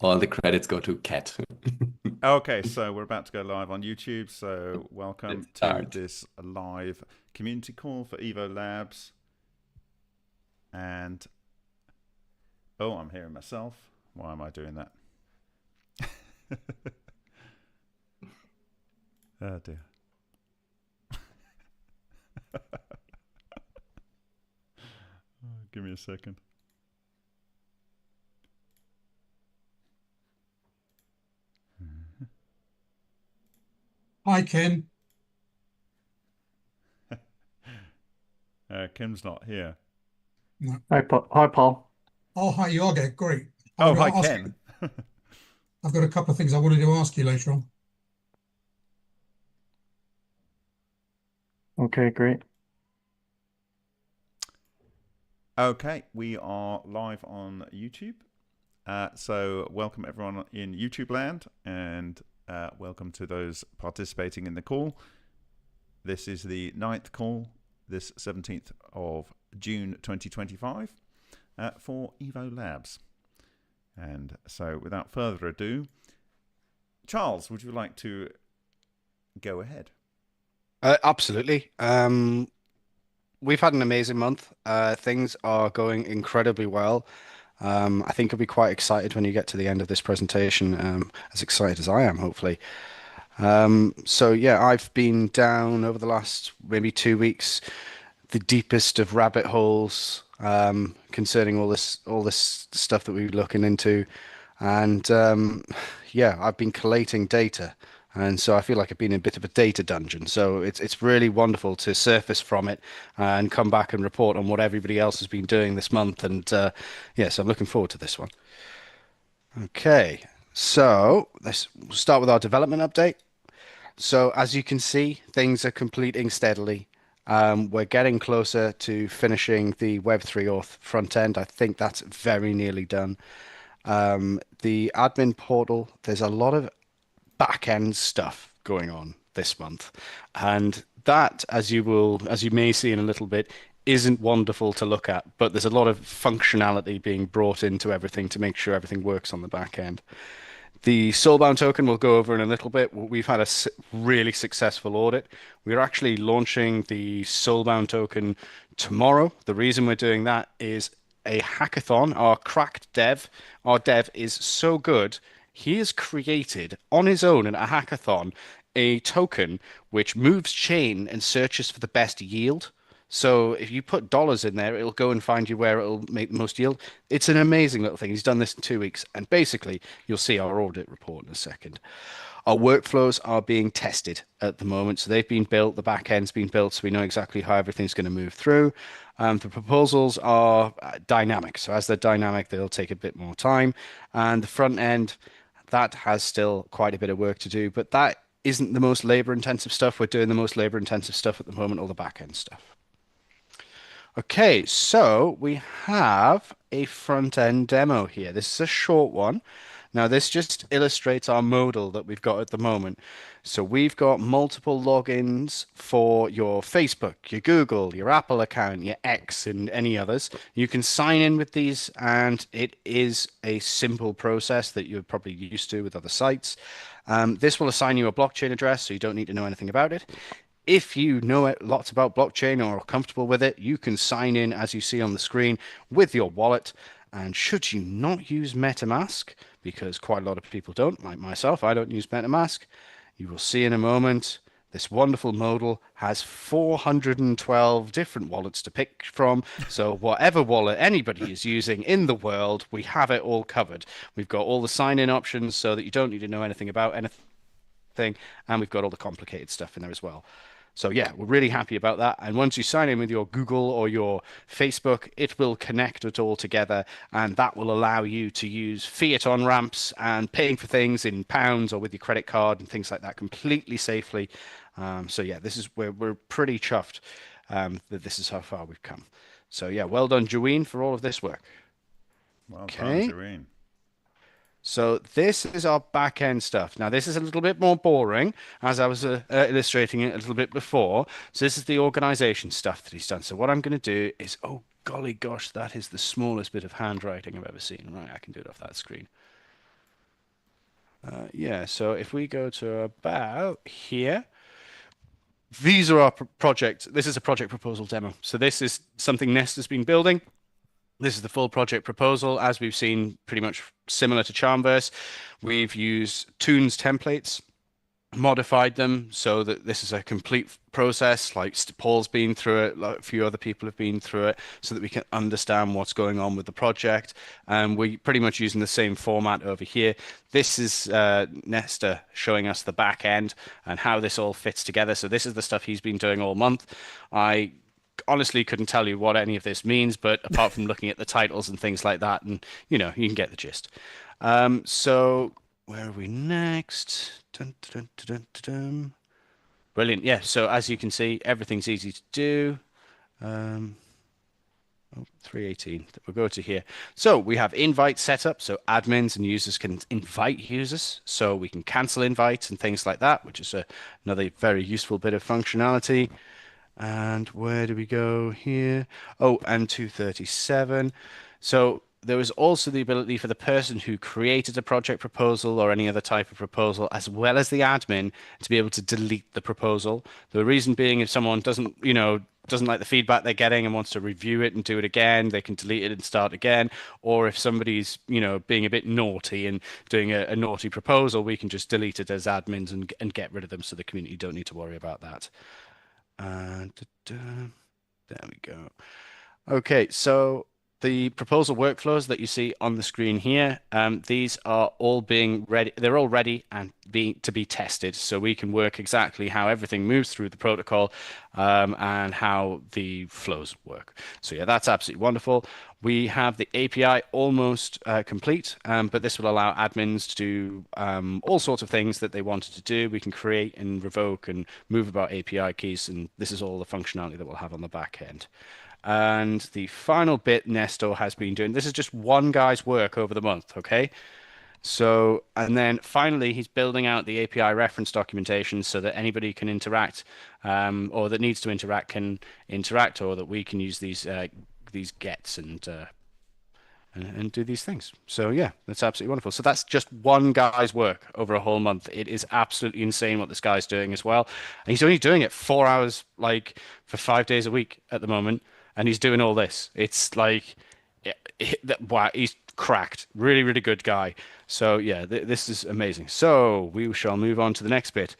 All the credits go to Cat. Okay, so we're about to go live on YouTube. So Let's welcome to start. this live community call for EVO Labs. And oh, I'm hearing myself. Why am I doing that? Oh dear. Give me a second. Hi, Kim. Kim's not here. No. Hi, Paul. Hi, Paul. Oh, hi, Jorge. Great. I Oh, want hi, to ask Ken. you, I've got a couple of things I wanted to ask you later on. Okay, great. Okay, we are live on YouTube. So welcome everyone in YouTube land, and welcome to those participating in the call. This is the 9th call, this 17th of June 2025 for EVO Labs. And so without further ado, Charles, would you like to go ahead? Absolutely. We've had an amazing month. Things are going incredibly well. I think you'll be quite excited when you get to the end of this presentation, as excited as I am, hopefully. So yeah, I've been down over the last maybe 2 weeks, the deepest of rabbit holes, concerning all this stuff that we're looking into, and yeah, I've been collating data. And so I feel like I've been in a bit of a data dungeon. So it's really wonderful to surface from it and come back and report on what everybody else has been doing this month. And yeah, so I'm looking forward to this one. Okay, so we'll start with our development update. So as you can see, things are completing steadily. We're getting closer to finishing the Web3 auth front end. I think that's very nearly done. The admin portal, there's a lot of back end stuff going on this month, and that, as you may see in a little bit, isn't wonderful to look at, but there's a lot of functionality being brought into everything to make sure everything works on the back end. The soulbound token we'll go over in a little bit. We've had a really successful audit. We're actually launching the soulbound token tomorrow. The reason we're doing that is a hackathon. Our dev is so good, he has created on his own in a hackathon a token which moves chain and searches for the best yield. So if you put dollars in there, it'll go and find you where it'll make the most yield. It's an amazing little thing. He's done this in 2 weeks, and basically, you'll see our audit report in a second. Our workflows are being tested at the moment, so they've been built. The back end's been built, so we know exactly how everything's going to move through. The proposals are dynamic, so as they're dynamic, they'll take a bit more time. And the front end, that has still quite a bit of work to do, but that isn't the most labor-intensive stuff. We're doing the most labor-intensive stuff at the moment, all the back end stuff. Okay, so we have a front-end demo here. This is a short one. Now, this just illustrates our modal that we've got at the moment. So we've got multiple logins for your Facebook, your Google, your Apple account, your X, and any others. You can sign in with these, and it is a simple process that you're probably used to with other sites. This will assign you a blockchain address, so you don't need to know anything about it. If you know lots about blockchain or are comfortable with it, you can sign in, as you see on the screen, with your wallet. And should you not use MetaMask, because quite a lot of people don't, like myself, I don't use MetaMask, you will see in a moment this wonderful modal has 412 different wallets to pick from. So whatever wallet anybody is using in the world, we have it all covered. We've got all the sign-in options so that you don't need to know anything about anything, and we've got all the complicated stuff in there as well. So yeah, we're really happy about that. And once you sign in with your Google or your Facebook, it will connect it all together, and that will allow you to use fiat on ramps and paying for things in pounds or with your credit card and things like that completely safely. So yeah, this is where we're pretty chuffed that this is how far we've come. So yeah, well done, Joeen, for all of this work. Well done, Okay. Jareen. So this is our back end stuff. Now this is a little bit more boring, as I was illustrating it a little bit before. So this is the organization stuff that he's done. So what I'm going to do is, oh golly gosh, that is the smallest bit of handwriting I've ever seen. Right, I can do it off that screen. Yeah, so if we go to about here, these are our project. This is a project proposal demo. So this is something Nest has been building. This is the full project proposal. As we've seen, pretty much similar to Charmverse, we've used Tunes templates, modified them so that this is a complete process. Like Paul's been through it, like a few other people have been through it, so that we can understand what's going on with the project. And we pretty much using the same format over here. This is Nesta showing us the back end and how this all fits together. So this is the stuff he's been doing all month. I honestly couldn't tell you what any of this means, but apart from looking at the titles and things like that, and you can get the gist. So where are we next? Dun, dun, dun, dun, dun, dun. Brilliant. Yeah, so as you can see, everything's easy to do. 318. We'll go to here. So we have invite set up, so admins and users can invite users, so we can cancel invites and things like that, which is another very useful bit of functionality. And where do we go here? Oh, and 237. So there was also the ability for the person who created a project proposal or any other type of proposal, as well as the admin, to be able to delete the proposal. The reason being, if someone doesn't like the feedback they're getting and wants to review it and do it again, they can delete it and start again. Or if somebody's, being a bit naughty and doing a naughty proposal, we can just delete it as admins and get rid of them, so the community don't need to worry about that. There we go. Okay, so the proposal workflows that you see on the screen here, these are all being ready. They're all ready and to be tested, so we can work exactly how everything moves through the protocol and how the flows work. So yeah, that's absolutely wonderful. We have the API almost complete, but this will allow admins to do all sorts of things that they wanted to do. We can create and revoke and move about API keys, and this is all the functionality that we'll have on the back end. And the final bit Nestor has been doing, this is just one guy's work over the month, okay? So, and then finally, he's building out the API reference documentation so that anybody can interact, or that needs to interact can interact, or that we can use these gets and do these things. So yeah, that's absolutely wonderful. So that's just one guy's work over a whole month. It is absolutely insane what this guy's doing as well. And he's only doing it 4 hours, like for 5 days a week at the moment. And he's doing all this. It's like, wow, he's cracked. Really, really good guy. So yeah, this is amazing. So we shall move on to the next bit.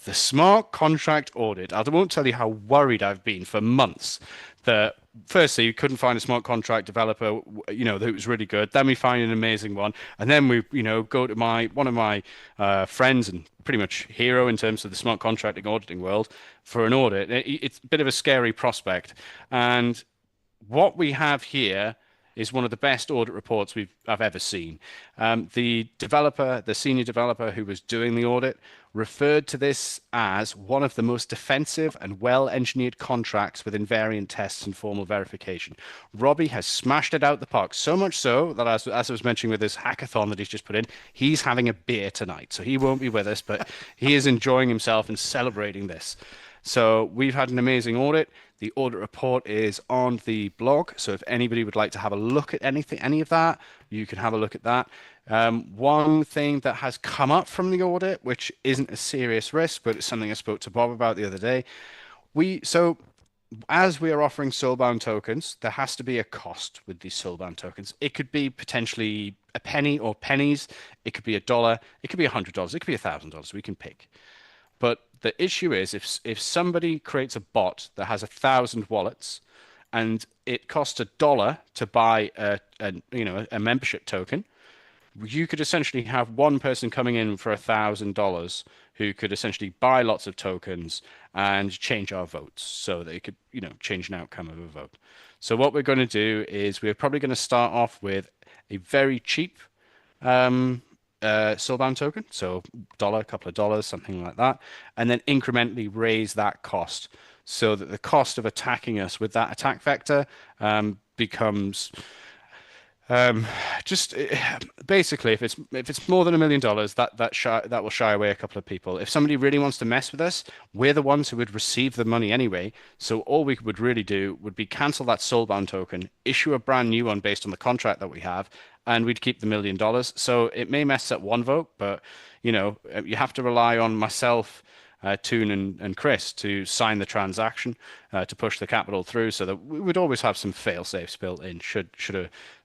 The smart contract audit. I won't tell you how worried I've been for months that firstly, you couldn't find a smart contract developer, that was really good. Then we find an amazing one. And then we, go to one of my friends and pretty much hero in terms of the smart contracting auditing world for an audit. It's a bit of a scary prospect. And what we have here is one of the best audit reports I've ever seen. The senior developer who was doing the audit, referred to this as one of the most defensive and well-engineered contracts with invariant tests and formal verification. Robbie has smashed it out the park, so much so that, as I was mentioning with this hackathon that he's just put in, he's having a beer tonight. So he won't be with us, but he is enjoying himself and celebrating this. So we've had an amazing audit. The audit report is on the blog. So if anybody would like to have a look at any of that, you can have a look at that. One thing that has come up from the audit, which isn't a serious risk, but it's something I spoke to Bob about the other day. So as we are offering soulbound tokens, there has to be a cost with these soulbound tokens. It could be potentially a penny or pennies. It could be $1. It could be $100. It could be $1,000. We can pick. But the issue is if somebody creates a bot that has 1,000 wallets and it costs $1 to buy a membership token, you could essentially have one person coming in for $1,000 who could essentially buy lots of tokens and change our votes so they could, change an outcome of a vote. So what we're going to do is we're probably going to start off with a very cheap soulbound token, so a couple of dollars, something like that, and then incrementally raise that cost so that the cost of attacking us with that attack vector becomes basically if it's more than $1 million, that will shy away a couple of people. If somebody really wants to mess with us, we're the ones who would receive the money anyway. So all we would really do would be cancel that soulbound token, issue a brand new one based on the contract that we have, and we'd keep the $1 million. So it may mess up one vote, but you know, you have to rely on myself, Toon and Chris to sign the transaction to push the capital through, so that we would always have some fail safes built in should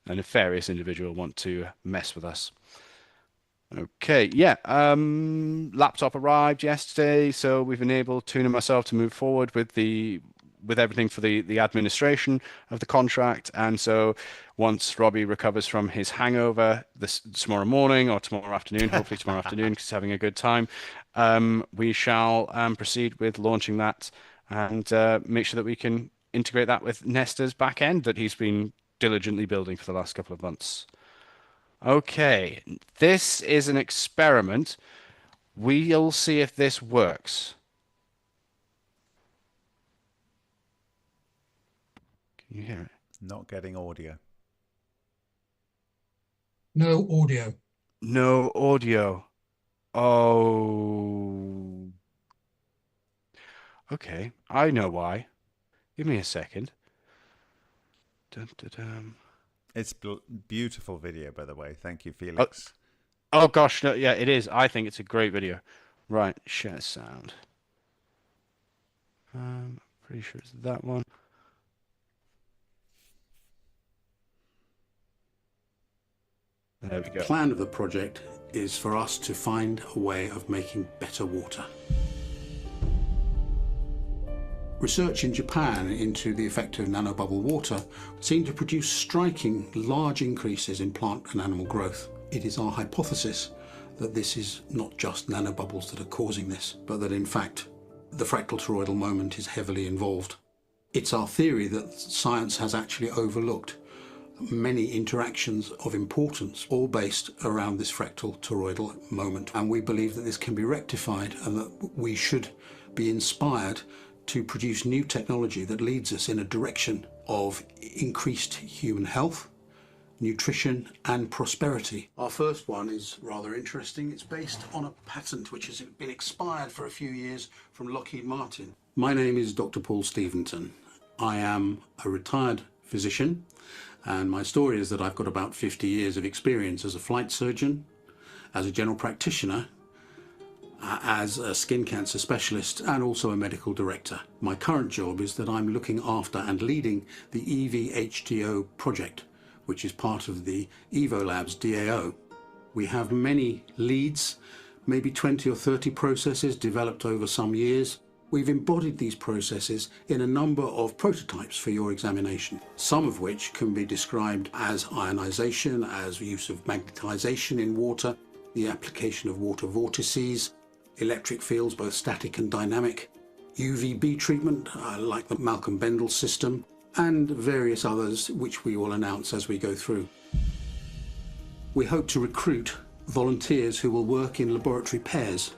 a nefarious individual want to mess with us. Okay, yeah. Laptop arrived yesterday, so we've enabled Toon and myself to move forward with everything for the administration of the contract. And so once Robbie recovers from his hangover tomorrow morning or tomorrow afternoon, hopefully tomorrow afternoon, because he's having a good time, we shall proceed with launching that and make sure that we can integrate that with Nesta's back end that he's been diligently building for the last couple of months. Okay, this is an experiment. We'll see if this works. Can you hear it? Not getting audio. No audio. No audio. Oh. Okay, I know why. Give me a second. Dun, dun, dun. It's beautiful video, by the way. Thank you, Felix. Oh gosh, no, yeah, it is. I think it's a great video. Right, share sound. Pretty sure it's that one. There we go. The plan of the project is for us to find a way of making better water. Research in Japan into the effect of nanobubble water seemed to produce striking large increases in plant and animal growth. It is our hypothesis that this is not just nanobubbles that are causing this, but that in fact the fractal toroidal moment is heavily involved. It's our theory that science has actually overlooked many interactions of importance, all based around this fractal toroidal moment. And we believe that this can be rectified and that we should be inspired to produce new technology that leads us in a direction of increased human health, nutrition and prosperity. Our first one is rather interesting. It's based on a patent which has been expired for a few years from Lockheed Martin. My name is Dr. Paul Steventon. I am a retired physician, and my story is that I've got about 50 years of experience as a flight surgeon, as a general practitioner, as a skin cancer specialist and also a medical director. My current job is that I'm looking after and leading the EVHTO project, which is part of the EVO Labs DAO. We have many leads, maybe 20 or 30 processes developed over some years. We've embodied these processes in a number of prototypes for your examination, some of which can be described as ionization, as use of magnetization in water, the application of water vortices, electric fields, both static and dynamic, UVB treatment, like the Malcolm Bendel system, and various others which we will announce as we go through. We hope to recruit volunteers who will work in laboratory pairs.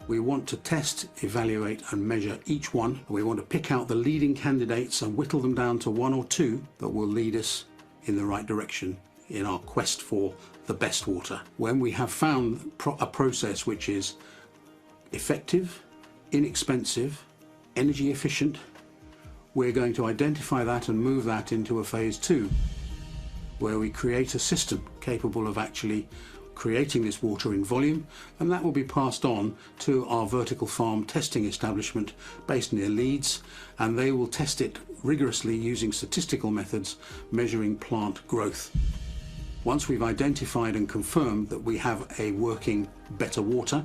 We want to test, evaluate and measure each one. We want to pick out the leading candidates and whittle them down to one or two that will lead us in the right direction in our quest for the best water. When we have found a process which is effective, inexpensive, energy efficient, we're going to identify that and move that into a phase 2, where we create a system capable of actually creating this water in volume, and that will be passed on to our vertical farm testing establishment based near Leeds, and they will test it rigorously using statistical methods measuring plant growth. Once we've identified and confirmed that we have a working better water,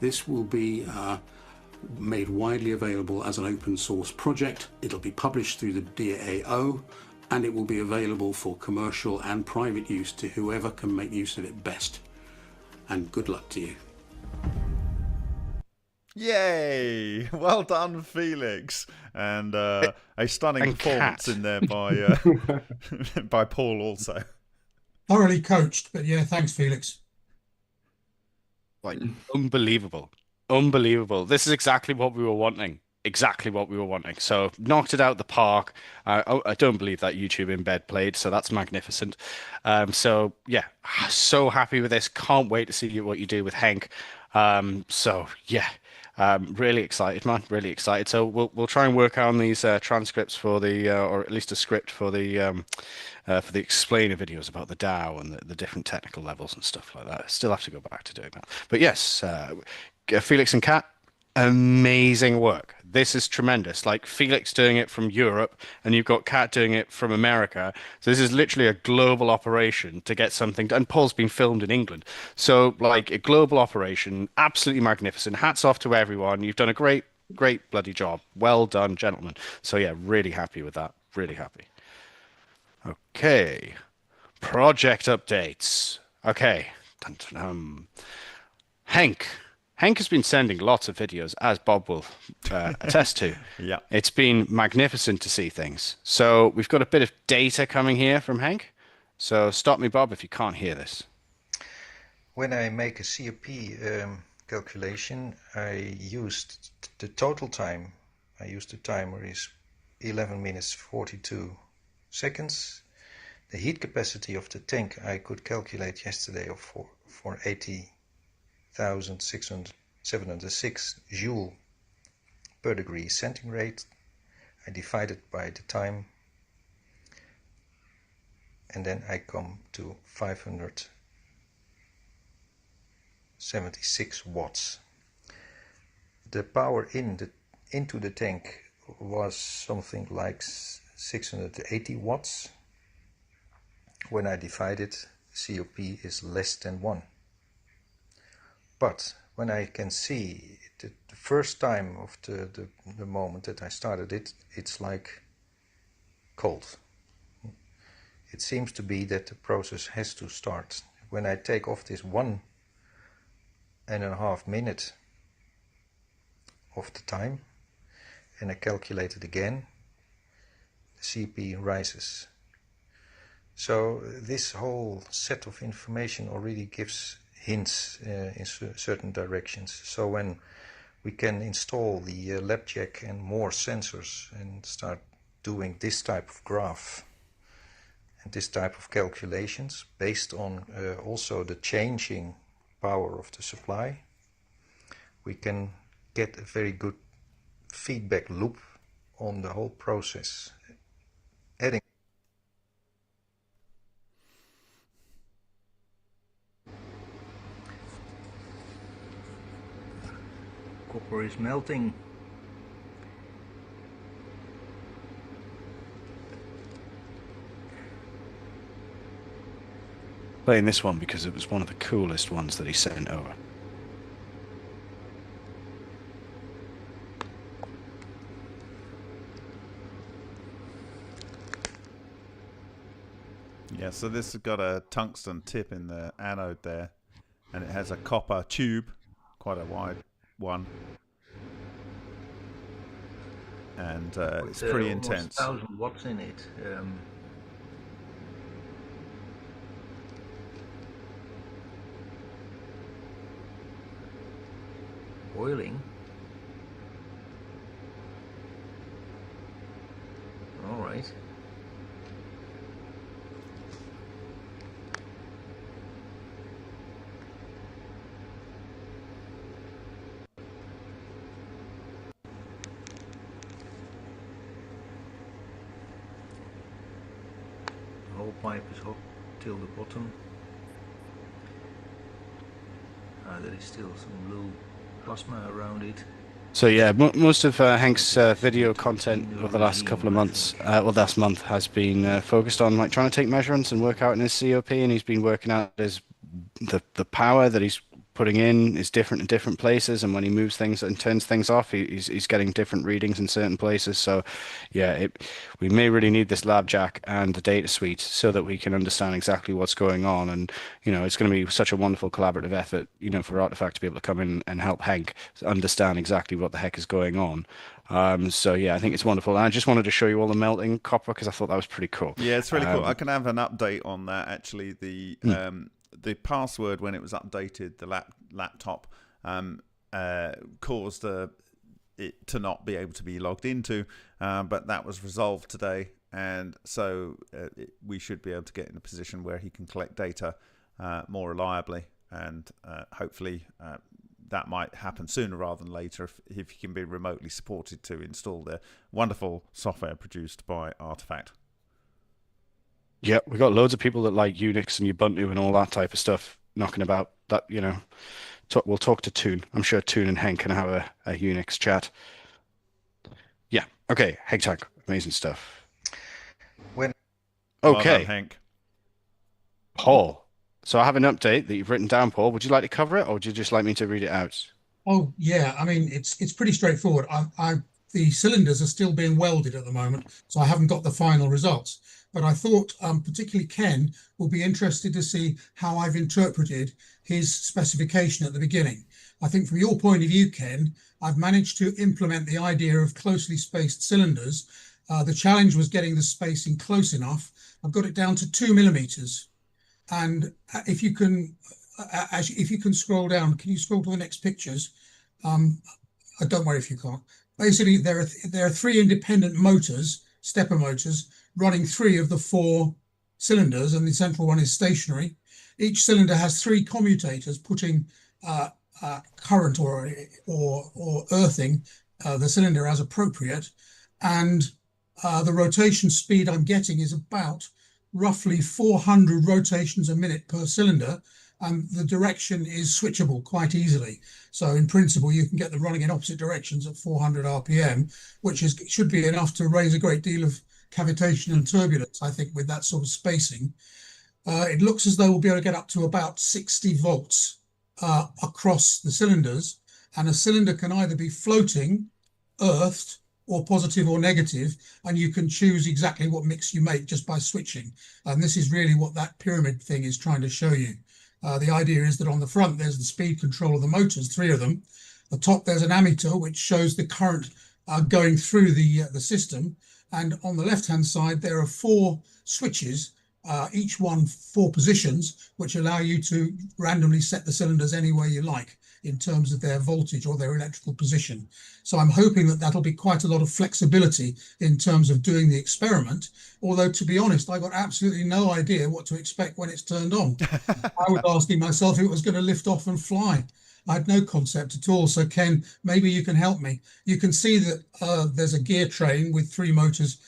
this will be made widely available as an open source project. It'll be published through the DAO, and it will be available for commercial and private use to whoever can make use of it best. And good luck to you. Yay! Well done, Felix. And a stunning performance in there by by Paul also. Thoroughly coached, but yeah, thanks, Felix. Like, unbelievable. Unbelievable. This is exactly what we were wanting. Exactly what we were wanting. So knocked it out the park. I don't believe that YouTube embed played, so that's magnificent. So yeah, so happy with this. Can't wait to see what you do with Henk. So yeah, Really excited, man. Really excited. So we'll try and work on these transcripts for the or at least a script for the explainer videos about the DAO and the different technical levels and stuff like that. I still have to go back to doing that. But yes, Felix and Kat, amazing work. This is tremendous. Like Felix doing it from Europe, and you've got Kat doing it from America. So this is literally a global operation to get something done. And Paul's been filmed in England. So like a global operation, absolutely magnificent. Hats off to everyone. You've done a great bloody job. Well done, gentlemen. So yeah, really happy with that. Really happy. Okay. Project updates. Okay. Dun, dun, dun. Hank. Hank has been sending lots of videos, as Bob will attest to. Yeah. It's been magnificent to see things. So we've got a bit of data coming here from Hank. So stop me, Bob, if you can't hear this. When I make a COP calculation, I used the total time. I used the timer is 11 minutes 42 seconds. The heat capacity of the tank I could calculate yesterday for 80,706 joule per degree centigrade. I divide it by the time, and then I come to 576 watts. The power into the tank was something like 680 watts. When I divide it, COP is less than 1. But when I can see the first time of the moment that I started it, it's like cold. It seems to be that the process has to start. When I take off this 1.5 minute of the time and I calculate it again, the CP rises. So this whole set of information already gives hints in certain directions. So when we can install the lab jack and more sensors and start doing this type of graph and this type of calculations based on also the changing power of the supply, we can get a very good feedback loop on the whole process. Adding copper is melting. Playing this one because it was one of the coolest ones that he sent over. Yeah, so this has got a tungsten tip in the anode there, and it has a copper tube, quite a wide one, and it's pretty intense. 1,000 watts in it. Boiling. All right. The whole pipe is hot till the bottom. There is still some blue plasma around it. So yeah, most of Hank's video content over the last couple of months, last month, has been focused on like trying to take measurements and work out in his COP, and he's been working out the power that he's putting in is different in different places, and when he moves things and turns things off, he's getting different readings in certain places. So yeah, we may really need this lab jack and the data suite so that we can understand exactly what's going on. And it's going to be such a wonderful collaborative effort, for Artifact to be able to come in and help Hank understand exactly what the heck is going on. So yeah, I think it's wonderful. And I just wanted to show you all the melting copper because I thought that was pretty cool. Yeah, it's really cool. I can have an update on that actually. The password, when it was updated, the laptop caused it to not be able to be logged into, but that was resolved today, and so we should be able to get in a position where he can collect data more reliably, and hopefully that might happen sooner rather than later if you can be remotely supported to install the wonderful software produced by Artifact. Yeah, we've got loads of people that like Unix and Ubuntu and all that type of stuff knocking about. That, you know, we'll talk to Toon. I'm sure Toon and Henk can have a Unix chat. Yeah. Okay. Henk Tank. Amazing stuff. When Well done, Okay. Henk. Paul. So I have an update that you've written down, Paul. Would you like to cover it, or would you just like me to read it out? Oh yeah, I mean it's pretty straightforward. The cylinders are still being welded at the moment, so I haven't got the final results. But I thought particularly Ken will be interested to see how I've interpreted his specification at the beginning. I think from your point of view, Ken, I've managed to implement the idea of closely spaced cylinders. The challenge was getting the spacing close enough. I've got it down to 2 millimeters. And if you can scroll down, can you scroll to the next pictures? Don't worry if you can't. Basically, there are three independent motors, stepper motors, running three of the four cylinders, and the central one is stationary. Each cylinder has three commutators putting current or earthing the cylinder as appropriate, and the rotation speed I'm getting is about roughly 400 rotations a minute per cylinder, and the direction is switchable quite easily. So in principle, you can get them running in opposite directions at 400 RPM, which should be enough to raise a great deal of cavitation and turbulence, I think, with that sort of spacing. It looks as though we'll be able to get up to about 60 volts across the cylinders, and a cylinder can either be floating, earthed, or positive or negative, and you can choose exactly what mix you make just by switching. And this is really what that pyramid thing is trying to show you. The idea is that on the front, there's the speed control of the motors, three of them. The top, there's an ammeter, which shows the current going through the system. And on the left-hand side, there are four switches, each one four positions, which allow you to randomly set the cylinders any way you like in terms of their voltage or their electrical position. So I'm hoping that that'll be quite a lot of flexibility in terms of doing the experiment. Although, to be honest, I got absolutely no idea what to expect when it's turned on. I was asking myself if it was going to lift off and fly. I had no concept at all. So Ken, maybe you can help me. You can see that there's a gear train with three motors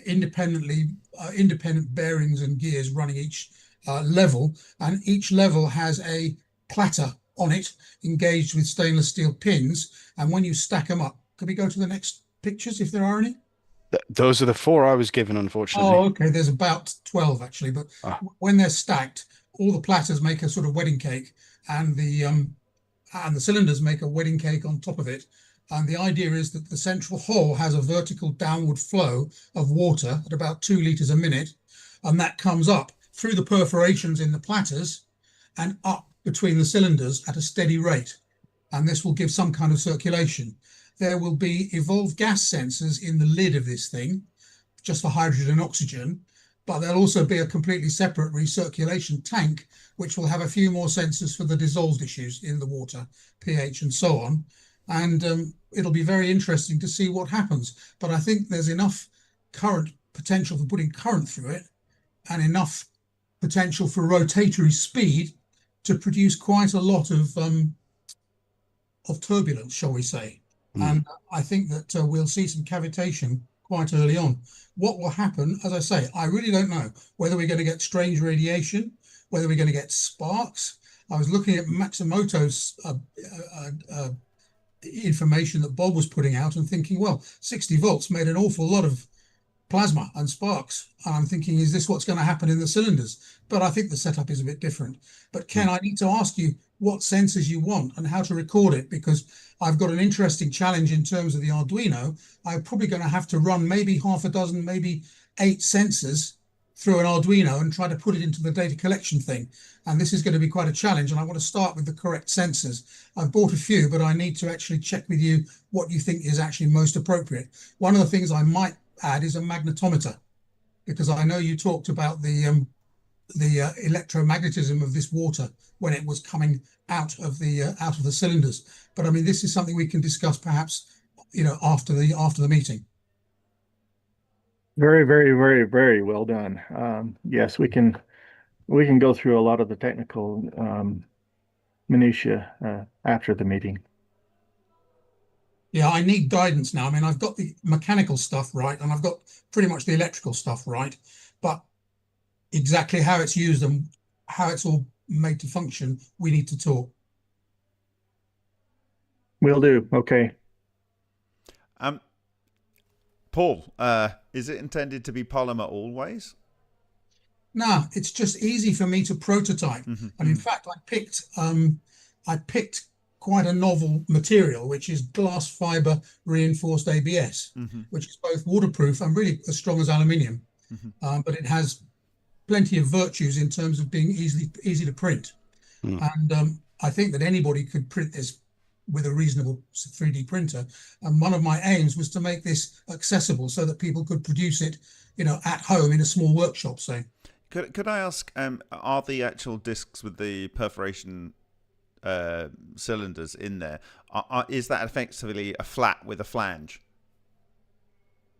independent bearings and gears running each level, and each level has a platter on it engaged with stainless steel pins. And when you stack them up, can we go to the next pictures if there are any? Those are the four I was given, unfortunately. Oh, okay. There's about 12 actually, but when they're stacked, all the platters make a sort of wedding cake, and the cylinders make a wedding cake on top of it. And the idea is that the central hole has a vertical downward flow of water at about 2 liters a minute, and that comes up through the perforations in the platters and up between the cylinders at a steady rate. And this will give some kind of circulation. There will be evolved gas sensors in the lid of this thing, just for hydrogen and oxygen, but there'll also be a completely separate recirculation tank, which will have a few more sensors for the dissolved issues in the water, pH and so on. And it'll be very interesting to see what happens. But I think there's enough current potential for putting current through it and enough potential for rotatory speed to produce quite a lot of turbulence, shall we say. And I think that we'll see some cavitation quite early on. What will happen, as I say, I really don't know whether we're going to get strange radiation, whether we're going to get sparks. I was looking at Matsumoto's information that Bob was putting out and thinking, well, 60 volts made an awful lot of plasma and sparks. And I'm thinking, is this what's going to happen in the cylinders? But I think the setup is a bit different. But Ken, I need to ask you what sensors you want and how to record it, because I've got an interesting challenge in terms of the Arduino. I'm probably going to have to run maybe half a dozen, maybe 8 sensors through an Arduino and try to put it into the data collection thing. And this is going to be quite a challenge. And I want to start with the correct sensors. I've bought a few, but I need to actually check with you what you think is actually most appropriate. One of the things I might add is a magnetometer, because I know you talked about the electromagnetism of this water when it was coming out of the cylinders. But I mean, this is something we can discuss perhaps, after the meeting. Very, very, very, very well done. Yes, we can go through a lot of the technical minutiae after the meeting. Yeah, I need guidance now. I mean, I've got the mechanical stuff right, and I've got pretty much the electrical stuff right, but exactly how it's used and how it's all made to function, we need to talk. Will do. Okay. Paul, is it intended to be polymer always? No, it's just easy for me to prototype. Mm-hmm. And in fact, I picked quite a novel material, which is glass fiber reinforced ABS, mm-hmm. which is both waterproof and really as strong as aluminium. Mm-hmm. But it has plenty of virtues in terms of being easy to print. And I think that anybody could print this with a reasonable 3D printer. And one of my aims was to make this accessible so that people could produce it, at home in a small workshop, say. Could I ask, are the actual discs with the perforation cylinders in there, is that effectively a flat with a flange?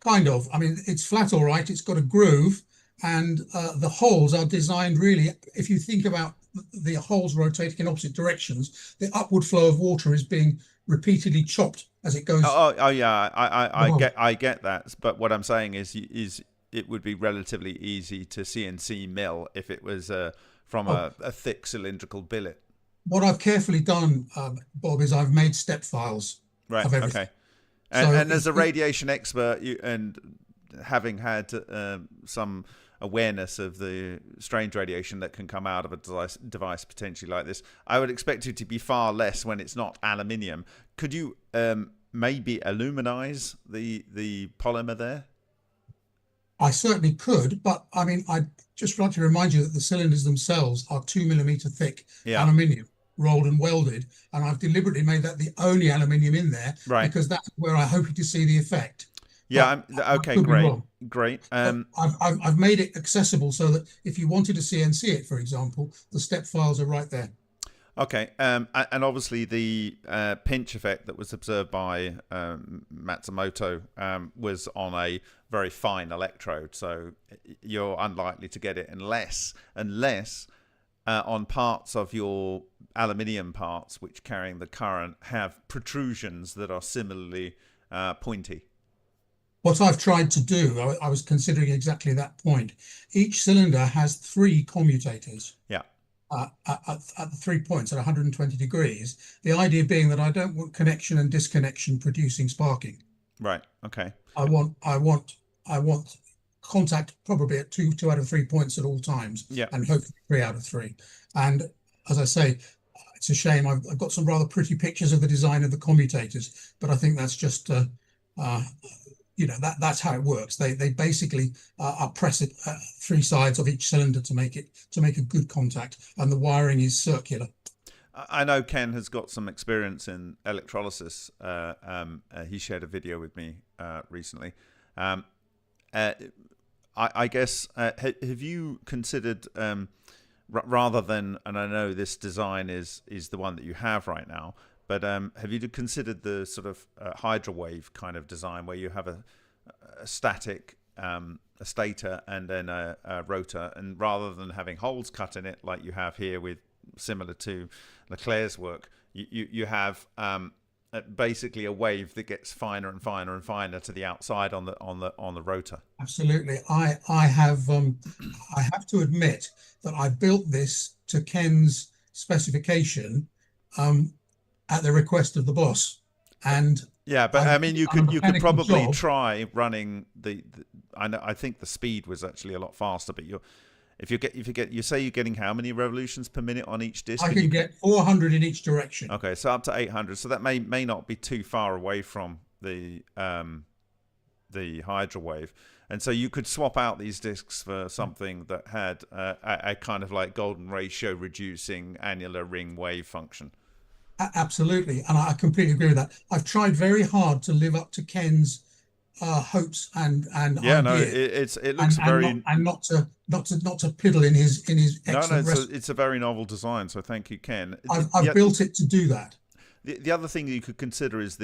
Kind of. I mean, it's flat, all right. It's got a groove, and the holes are designed really, if you think about the holes rotating in opposite directions, the upward flow of water is being repeatedly chopped as it goes. Oh yeah, I get that. But what I'm saying is it would be relatively easy to CNC mill if it was from a thick cylindrical billet. What I've carefully done, Bob, is I've made step files of everything. Okay. And as a radiation expert, and having had some awareness of the strange radiation that can come out of a device potentially like this, I would expect it to be far less when it's not aluminium. Could you maybe aluminize the polymer there? I certainly could, but I mean, I'd just like to remind you that the cylinders themselves are 2 millimeter thick aluminium, rolled and welded, and I've deliberately made that the only aluminium in there, because that's where I hope to see the effect. Yeah. Okay. Great. I've made it accessible so that if you wanted to CNC it, for example, the step files are right there. Okay. And obviously the pinch effect that was observed by Matsumoto was on a very fine electrode, so you're unlikely to get it unless on parts of your aluminium parts which carrying the current have protrusions that are similarly pointy. What I've tried to do, I was considering exactly that point. Each cylinder has 3 commutators. Yeah. At the 3 points at 120 degrees. The idea being that I don't want connection and disconnection producing sparking. Right. Okay. I want contact probably at 2 out of 3 points at all times. Yeah. And hopefully 3 out of 3. And as I say, it's a shame. I've got some rather pretty pictures of the design of the commutators, but I think that's just that's how it works. They basically are pressed at 3 sides of each cylinder to make a good contact, and the wiring is circular. I know Ken has got some experience in electrolysis. He shared a video with me recently. I guess have you considered rather than, and I know this design is the one that you have right now, but have you considered the sort of hydro wave kind of design where you have a static a stator and then a rotor, and rather than having holes cut in it like you have here with similar to Leclerc's work, you have basically a wave that gets finer and finer and finer to the outside on the rotor? Absolutely. I have to admit that I built this to Ken's specification at the request of the boss, and but I mean, you could probably try running I think the speed was actually a lot faster, but you say you're getting how many revolutions per minute on each disc? I can get 400 in each direction. Okay, so up to 800. So that may not be too far away from the hydro wave. And so you could swap out these discs for something that had a kind of like golden ratio reducing annular ring wave function. Absolutely, and I completely agree with that. I've tried very hard to live up to Ken's hopes and ideas. It looks very and not to piddle in his excellent it's a very novel design. So thank you, Ken. I've built it to do that. The other thing you could consider is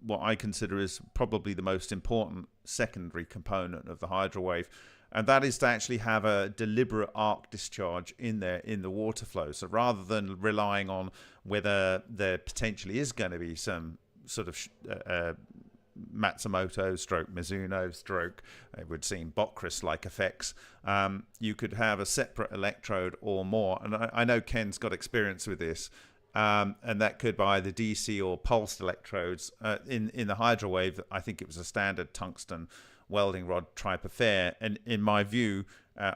what I consider is probably the most important secondary component of the hydro wave, and that is to actually have a deliberate arc discharge in there in the water flow. So rather than relying on whether there potentially is going to be some sort of Matsumoto stroke Mizuno stroke, it would seem Bockris-like effects, you could have a separate electrode or more. And I know Ken's got experience with this, and that could be either DC or pulsed electrodes. In the Hydrowave, I think it was a standard tungsten welding rod type affair. And in my view,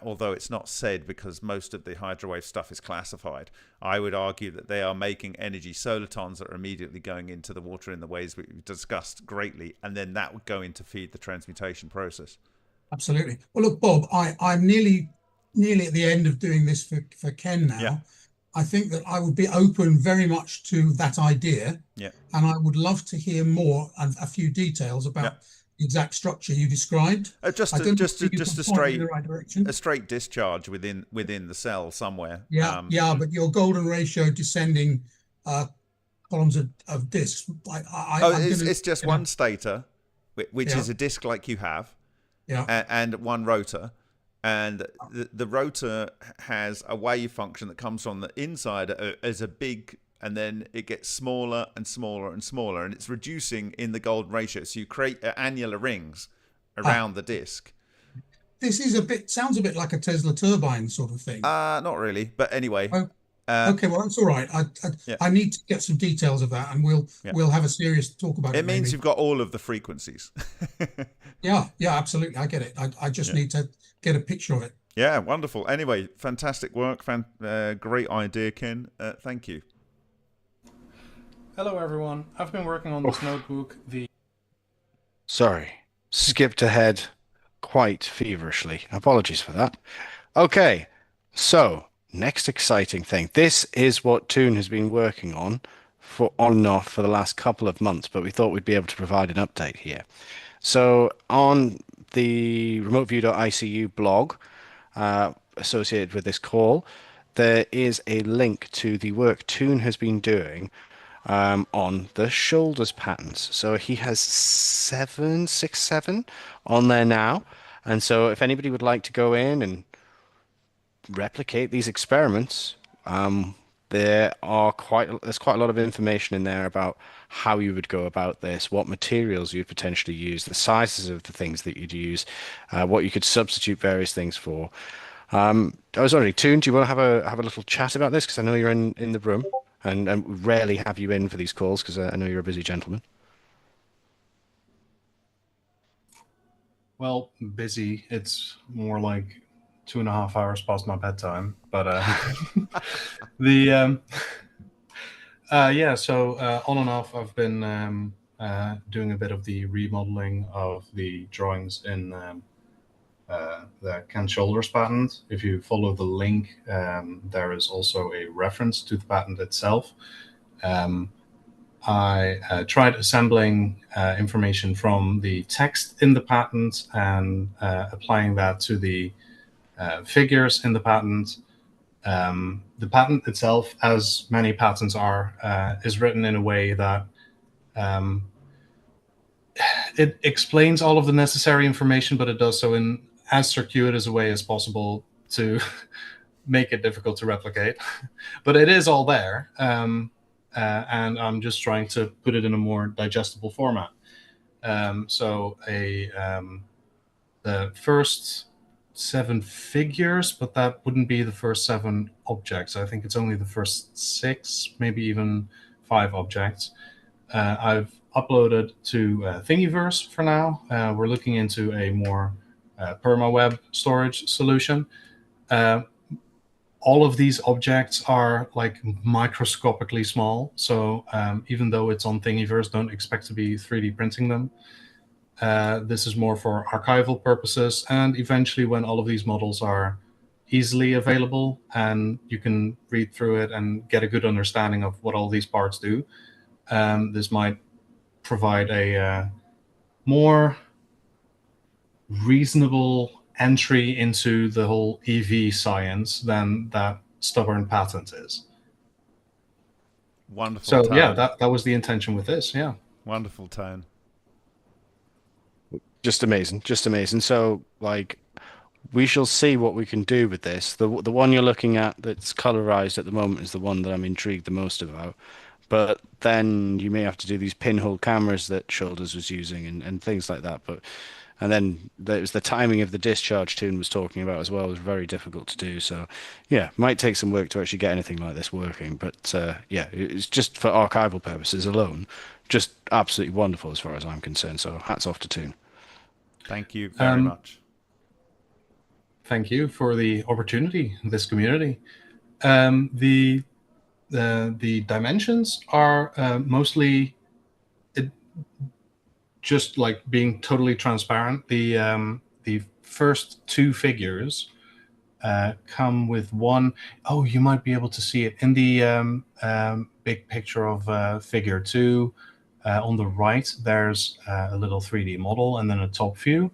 although it's not said because most of the Hydrowave stuff is classified, I would argue that they are making energy solitons that are immediately going into the water in the ways we've discussed greatly, and then that would go in to feed the transmutation process. Absolutely. Well, look, Bob, I'm nearly at the end of doing this for Ken now. Yeah. I think that I would be open very much to that idea. Yeah. And I would love to hear more and a few details about the exact structure you described. Just I don't know just if you just can a point me in straight the right direction. a straight discharge within the cell somewhere. Yeah, but your golden ratio descending columns of discs. It's just one stator, which is a disc like you have, and one rotor. And the rotor has a wave function that comes from the inside as a big, and then it gets smaller and smaller and smaller, and it's reducing in the golden ratio. So you create annular rings around the disc. This is sounds a bit like a Tesla turbine sort of thing. Not really, but anyway. Okay, well, that's all right. I need to get some details of that, and we'll have a serious talk about it. It means maybe. You've got all of the frequencies. Yeah, absolutely. I get it. I just need to get a picture of it. Yeah, wonderful. Anyway, fantastic work. Great idea, Ken. Thank you. Hello, everyone. I've been working on this notebook. Sorry, skipped ahead quite feverishly. Apologies for that. Okay, so next exciting thing. This is what Toon has been working on and off for the last couple of months, but we thought we'd be able to provide an update here. So on the RemoteView.ICU blog associated with this call, there is a link to the work Toon has been doing on the shoulders patterns. So he has 7 on there now. And so if anybody would like to go in and replicate these experiments, there's quite a lot of information in there about how you would go about this, what materials you'd potentially use, the sizes of the things that you'd use, what you could substitute various things for. I was wondering, Toon, do you want to have a little chat about this? Because I know you're in the room, and rarely have you in for these calls because I know you're a busy gentleman. Well, busy. It's more like 2.5 hours past my bedtime. But So on and off, I've been doing a bit of the remodeling of the drawings in the Ken Shoulders patent. If you follow the link, there is also a reference to the patent itself. I tried assembling information from the text in the patent and applying that to the figures in the patent. The patent itself, as many patents are, is written in a way that it explains all of the necessary information, but it does so in as circuitous a way as possible to make it difficult to replicate. But it is all there, and I'm just trying to put it in a more digestible format. The first 7 figures, but that wouldn't be the first 7 objects. I think it's only the first 6, maybe even 5 objects. I've uploaded to Thingiverse for now. We're looking into a more perma-web storage solution. All of these objects are like microscopically small. So even though it's on Thingiverse, don't expect to be 3D printing them. This is more for archival purposes, and eventually when all of these models are easily available and you can read through it and get a good understanding of what all these parts do, this might provide a more reasonable entry into the whole EV science than that stubborn patent is. Wonderful. So tone. yeah, that was the intention with this. Yeah. Wonderful tone. Just amazing. So, like, we shall see what we can do with this. The one you're looking at that's colorized at the moment is the one that I'm intrigued the most about. But then you may have to do these pinhole cameras that Shoulders was using and things like that. And then there was the timing of the discharge Toon was talking about as well was very difficult to do. So yeah, might take some work to actually get anything like this working. But yeah, it's just for archival purposes alone, just absolutely wonderful as far as I'm concerned. So hats off to Toon. Thank you very much. Thank you for the opportunity in this community. The dimensions are mostly just like being totally transparent. The first two figures come with one. Oh, you might be able to see it in the big picture of figure 2. On the right, there's a little 3D model and then a top view.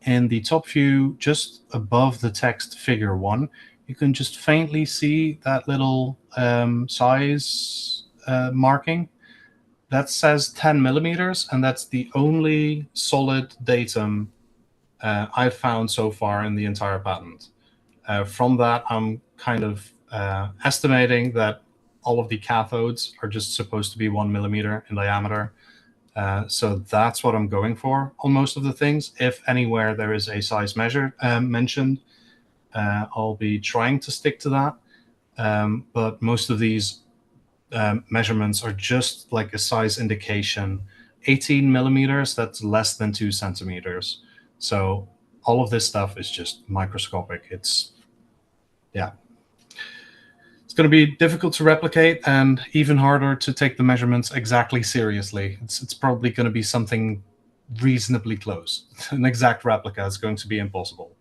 In the top view, just above the text figure 1, you can just faintly see that little size marking. That says 10 millimeters, and that's the only solid datum I've found so far in the entire patent. From that, I'm kind of estimating that all of the cathodes are just supposed to be 1 millimeter in diameter. So that's what I'm going for on most of the things. If anywhere there is a size measure mentioned, I'll be trying to stick to that. But most of these measurements are just like a size indication. 18 millimeters, that's less than 2 centimeters. So all of this stuff is just microscopic. It's going to be difficult to replicate and even harder to take the measurements exactly seriously. It's probably going to be something reasonably close. An exact replica is going to be impossible.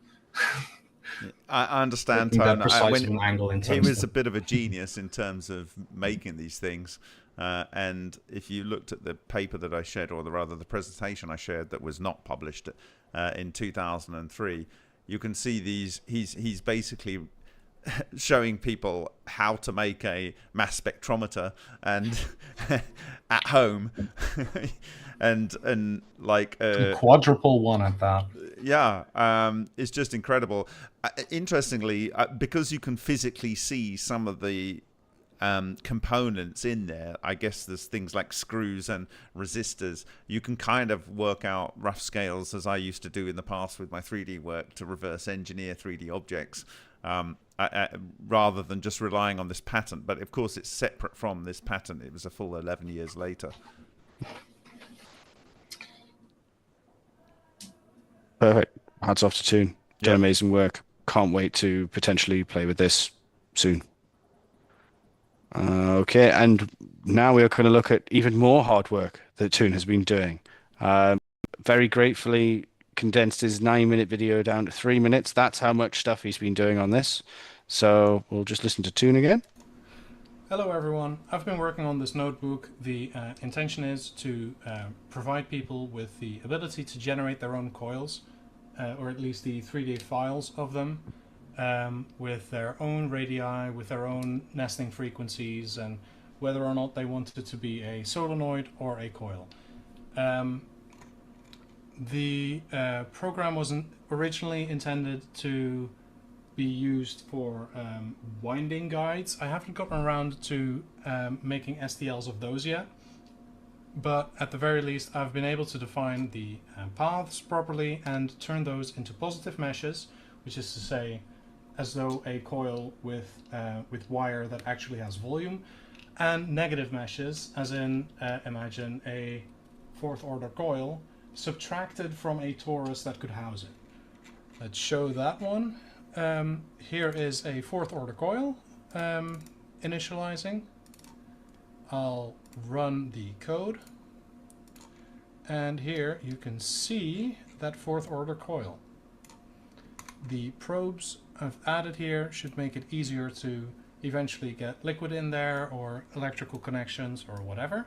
I understand, Tone. He was a bit of a genius in terms of making these things. And if you looked at the paper that I shared, or rather the presentation I shared that was not published in 2003, you can see these. He's basically showing people how to make a mass spectrometer and at home and like a quadruple one at that. Yeah, it's just incredible. Interestingly, because you can physically see some of the components in there, I guess there's things like screws and resistors. You can kind of work out rough scales, as I used to do in the past with my 3D work, to reverse engineer 3D objects. Rather than just relying on this patent. But of course, it's separate from this patent. It was a full 11 years later. Perfect. Hats off to Toon. Done amazing work. Can't wait to potentially play with this soon. Okay, and now we're going to look at even more hard work that Toon has been doing. Very gratefully condensed his 9-minute video down to 3 minutes. That's how much stuff he's been doing on this. So we'll just listen to Toon again. Hello everyone. I've been working on this notebook. The intention is to provide people with the ability to generate their own coils, or at least the 3D files of them, with their own radii, with their own nesting frequencies, and whether or not they want it to be a solenoid or a coil. The program wasn't originally intended to be used for winding guides. I haven't gotten around to making STLs of those yet, but at the very least I've been able to define the paths properly and turn those into positive meshes, which is to say as though a coil with wire that actually has volume, and negative meshes, as in imagine a 4th order coil subtracted from a torus that could house it. Let's show that one. Here is a 4th order coil initializing. I'll run the code, and here you can see that 4th order coil. The probes I've added here should make it easier to eventually get liquid in there or electrical connections or whatever.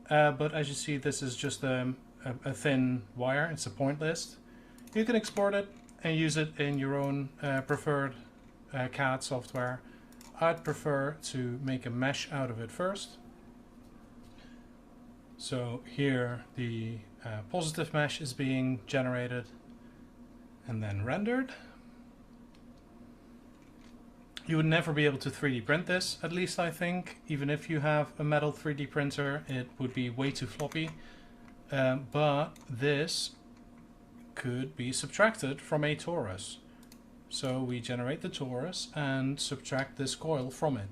But as you see, this is just a thin wire. It's a point list. You can export it and use it in your own preferred CAD software. I'd prefer to make a mesh out of it first. So here the positive mesh is being generated and then rendered. You would never be able to 3D print this, at least I think. Even if you have a metal 3D printer, it would be way too floppy. But this could be subtracted from a torus. So we generate the torus and subtract this coil from it.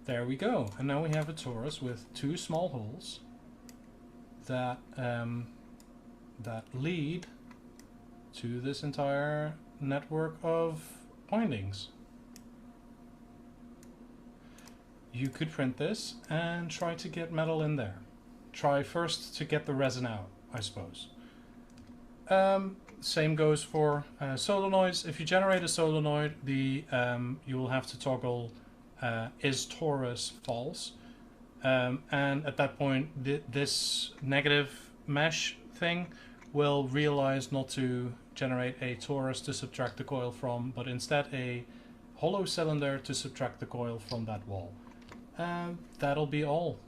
There we go. And now we have a torus with 2 small holes that that lead to this entire network of windings. You could print this and try to get metal in there. Try first to get the resin out, I suppose. Same goes for solenoids. If you generate a solenoid, you will have to toggle is torus false, and at that point this negative mesh thing will realize not to generate a torus to subtract the coil from, but instead a hollow cylinder to subtract the coil from that wall. That'll be all.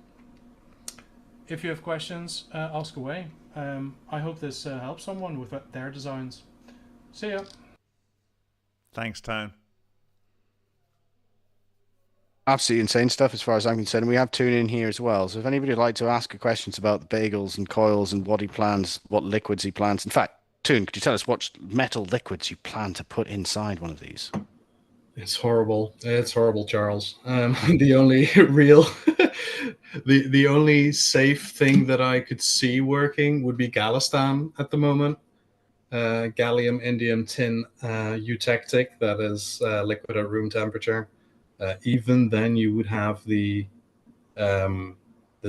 If you have questions, ask away. I hope this helps someone with their designs. See ya. Thanks, Tone. Absolutely insane stuff as far as I'm concerned. We have Toon in here as well. So if anybody would like to ask questions about the bagels and coils and what he plans, what liquids he plans. In fact, Toon, could you tell us what metal liquids you plan to put inside one of these? It's horrible. It's horrible, Charles. The only real, the only safe thing that I could see working would be Gallistan at the moment. Gallium, indium, tin, eutectic, that is liquid at room temperature. Even then, you would have the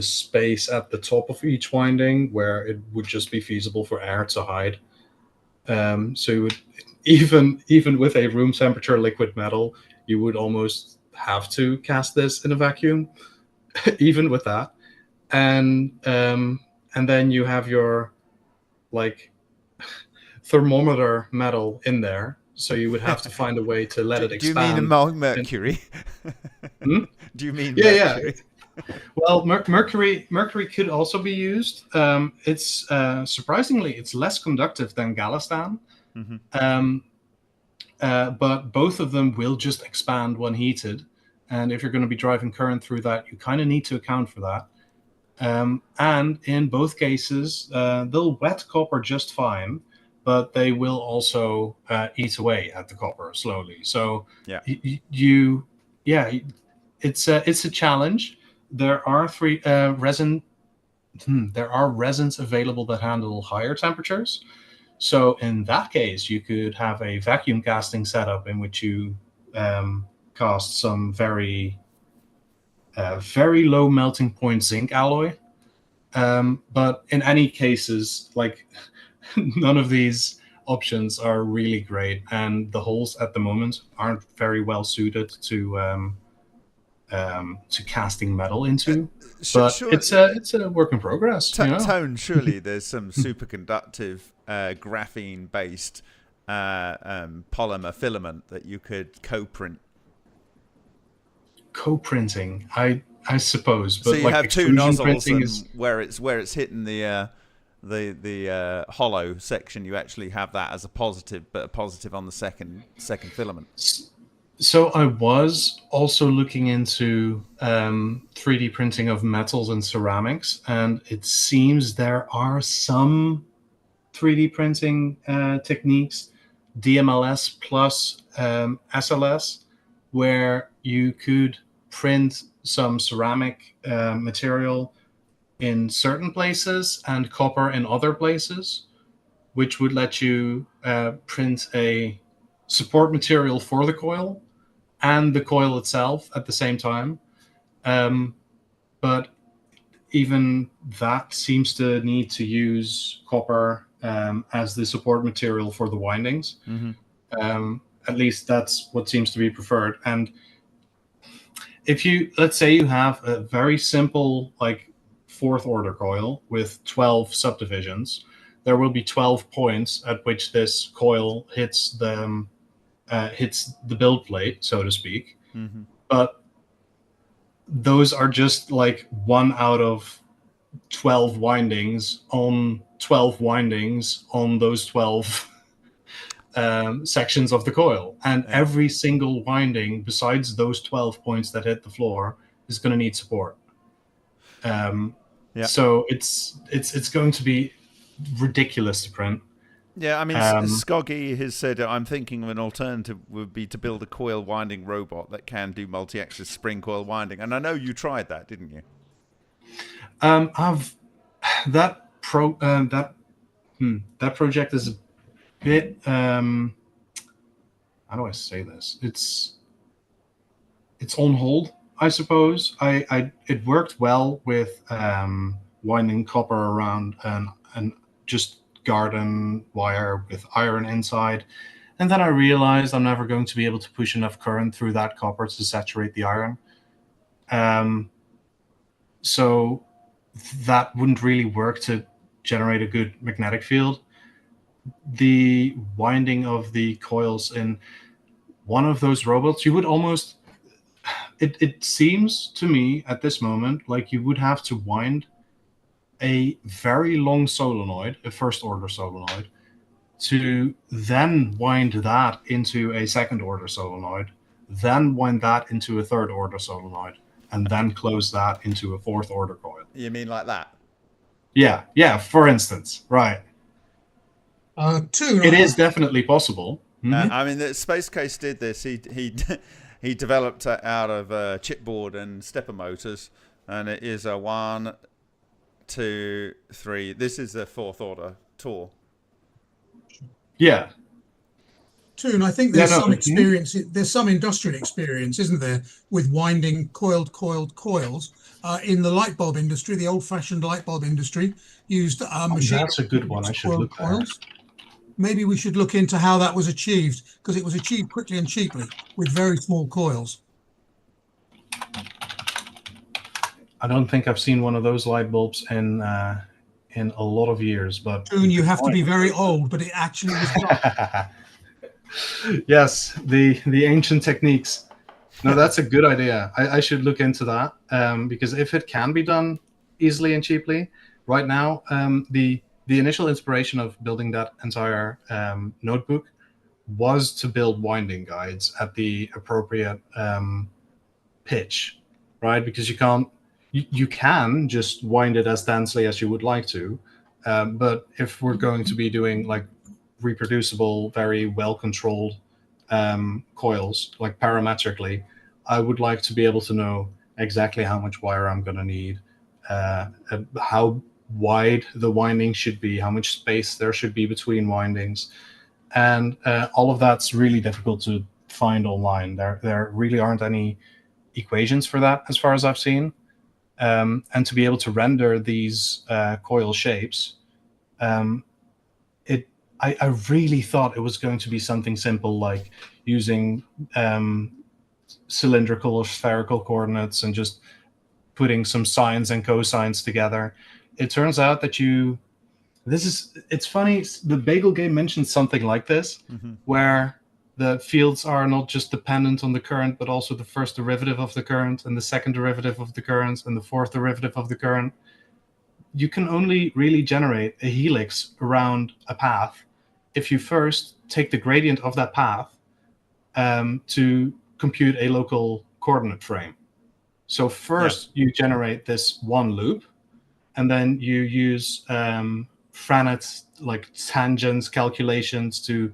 space at the top of each winding where it would just be feasible for air to hide. So you would, even with a room temperature liquid metal, you would almost have to cast this in a vacuum, even with that. And then you have your like thermometer metal in there. So you would have to find a way to let it expand. Do you mean mercury? Hmm? Do you mean mercury? Yeah. Well, mercury could also be used. It's surprisingly, it's less conductive than Gallistan. Mm-hmm. But both of them will just expand when heated. And if you're going to be driving current through that, you kind of need to account for that. And in both cases, they'll wet copper just fine, but they will also eat away at the copper slowly. So yeah, it's a challenge. There are there are resins available that handle higher temperatures. So in that case, you could have a vacuum casting setup in which you cast some very low melting point zinc alloy. But in any cases, like none of these options are really great, and the holes at the moment aren't very well suited to casting metal into. But sure, it's a work in progress. Tone, surely there's some superconductive graphene-based polymer filament that you could co-print. Co-printing, I suppose. But so you have two nozzles, and where it's hitting the hollow section, you actually have that as a positive, but a positive on the second filament. So I was also looking into 3D printing of metals and ceramics, and it seems there are some 3D printing techniques, DMLS plus SLS, where you could print some ceramic material in certain places and copper in other places, which would let you print a support material for the coil and the coil itself at the same time. But even that seems to need to use copper as the support material for the windings. Mm-hmm. At least that's what seems to be preferred. And if you, let's say you have a very simple, like, fourth order coil with 12 subdivisions, there will be 12 points at which this coil hits the build plate, so to speak. Mm-hmm. But those are just like 1 out of 12 windings on 12 windings on those 12 sections of the coil. And every single winding besides those 12 points that hit the floor is going to need support. So it's going to be ridiculous to print. Yeah, I mean, Skoggy has said, I'm thinking of an alternative would be to build a coil winding robot that can do multi-axis spring coil winding. And I know you tried that, didn't you? That project is a bit, how do I say this? It's on hold, I suppose. It worked well with winding copper around and just garden wire with iron inside, and then I realized I'm never going to be able to push enough current through that copper to saturate the iron, so that wouldn't really work to generate a good magnetic field. The winding of the coils in one of those robots, you would almost, it seems to me at this moment like you would have to wind a very long solenoid, a first order solenoid, to then wind that into a second order solenoid, then wind that into a third order solenoid, and then close that into a fourth order coil. You mean like that? Yeah, for instance, right. It is definitely possible. I mean, the Space Case did this. He developed out of chipboard and stepper motors, and it is a 1, 2, 3. This is the fourth order tour. Yeah. Toon, I think there's some experience. There's some industrial experience, isn't there, with winding coiled coils in the light bulb industry. The old-fashioned light bulb industry used machine. That's a good one. I should look at. Maybe we should look into how that was achieved, because it was achieved quickly and cheaply with very small coils. I don't think I've seen one of those light bulbs in a lot of years. But Toon, you have to be very old, but it actually was done. Yes, the ancient techniques. No, that's a good idea. I should look into that, because if it can be done easily and cheaply, right now, the initial inspiration of building that entire notebook was to build winding guides at the appropriate pitch, right? Because you can just wind it as densely as you would like to, but if we're going to be doing like reproducible, very well-controlled coils, like parametrically, I would like to be able to know exactly how much wire I'm going to need, how wide the winding should be, how much space there should be between windings, and all of that's really difficult to find online. There really aren't any equations for that as far as I've seen, and to be able to render these coil shapes, I really thought it was going to be something simple like using cylindrical or spherical coordinates and just putting some sines and cosines together. It turns out that it's funny, the Bagel game mentioned something like this, where the fields are not just dependent on the current, but also the first derivative of the current and the second derivative of the current and the fourth derivative of the current. You can only really generate a helix around a path if you first take the gradient of that path to compute a local coordinate frame. So first you generate this one loop, and then you use Franet's like tangents calculations to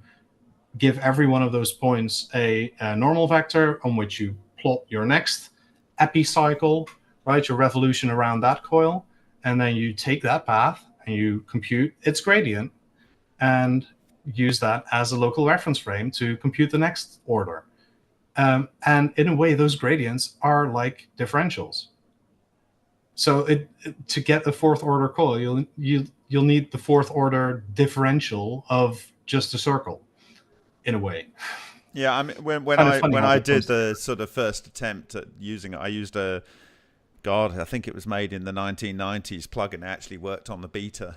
give every one of those points a normal vector on which you plot your next epicycle, right? Your revolution around that coil. And then you take that path and you compute its gradient and use that as a local reference frame to compute the next order. And in a way, those gradients are like differentials. So to get a fourth order coil, you'll need the fourth order differential of just a circle, in a way. Yeah, I mean, when I did the sort of first attempt at using it, I used I think it was made in the 1990s plugin. It actually worked on the beta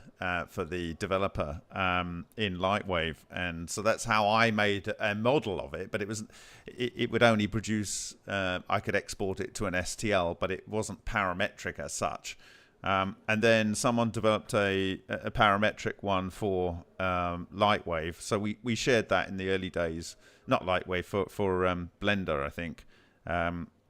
for the developer in Lightwave, and so that's how I made a model of it. But it would only produce. I could export it to an STL, but it wasn't parametric as such. And then someone developed a parametric one for Lightwave. So we shared that in the early days. Not Lightwave, for Blender, I think.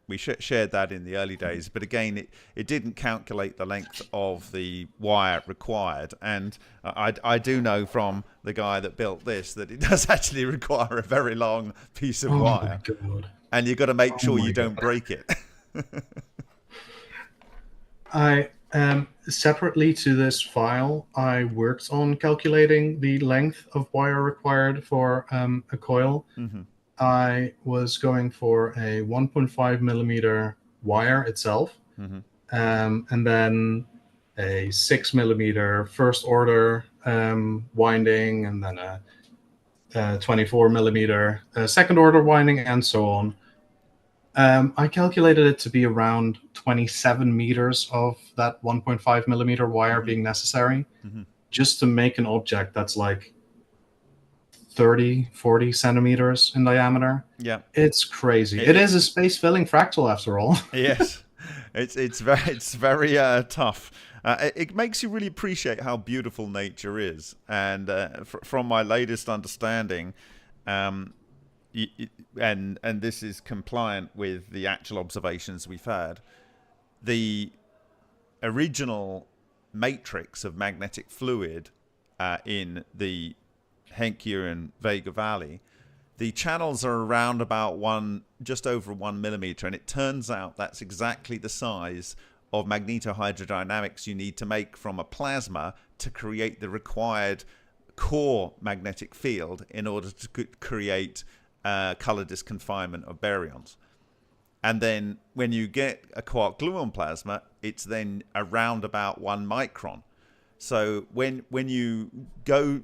We shared that in the early days. But again, it didn't calculate the length of the wire required. And I do know from the guy that built this that it does actually require a very long piece of wire. My God. And you've got to make sure you don't break it. I separately to this file, I worked on calculating the length of wire required for a coil. Mm-hmm. I was going for a 1.5 millimeter wire itself, Mm-hmm. And then a 6 millimeter first order winding, and then a 24 millimeter second order winding, and so on. I calculated it to be around 27 meters of that 1.5 millimeter wire being necessary, just to make an object that's like 30-40 centimeters in diameter. Yeah, it's crazy. It is a space filling fractal after all. Yes, it's very tough. It makes you really appreciate how beautiful nature is, and from my latest understanding, and this is compliant with the actual observations we've had, the original matrix of magnetic fluid in the Henkyu and Vega Valley, the channels are around about just over 1 millimeter, and it turns out that's exactly the size of magnetohydrodynamics you need to make from a plasma to create the required core magnetic field in order to create color disconfinement of baryons. And then when you get a quark gluon plasma, it's then around about 1 micron. So when you go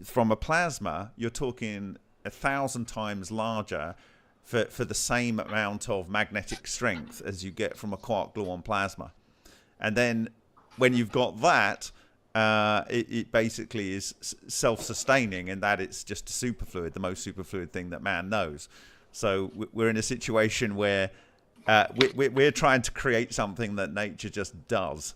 from a plasma, you're talking 1,000 times larger for the same amount of magnetic strength as you get from a quark gluon plasma. And then when you've got that, it basically is self-sustaining in that it's just a superfluid, the most superfluid thing that man knows. So we're in a situation where we're trying to create something that nature just does.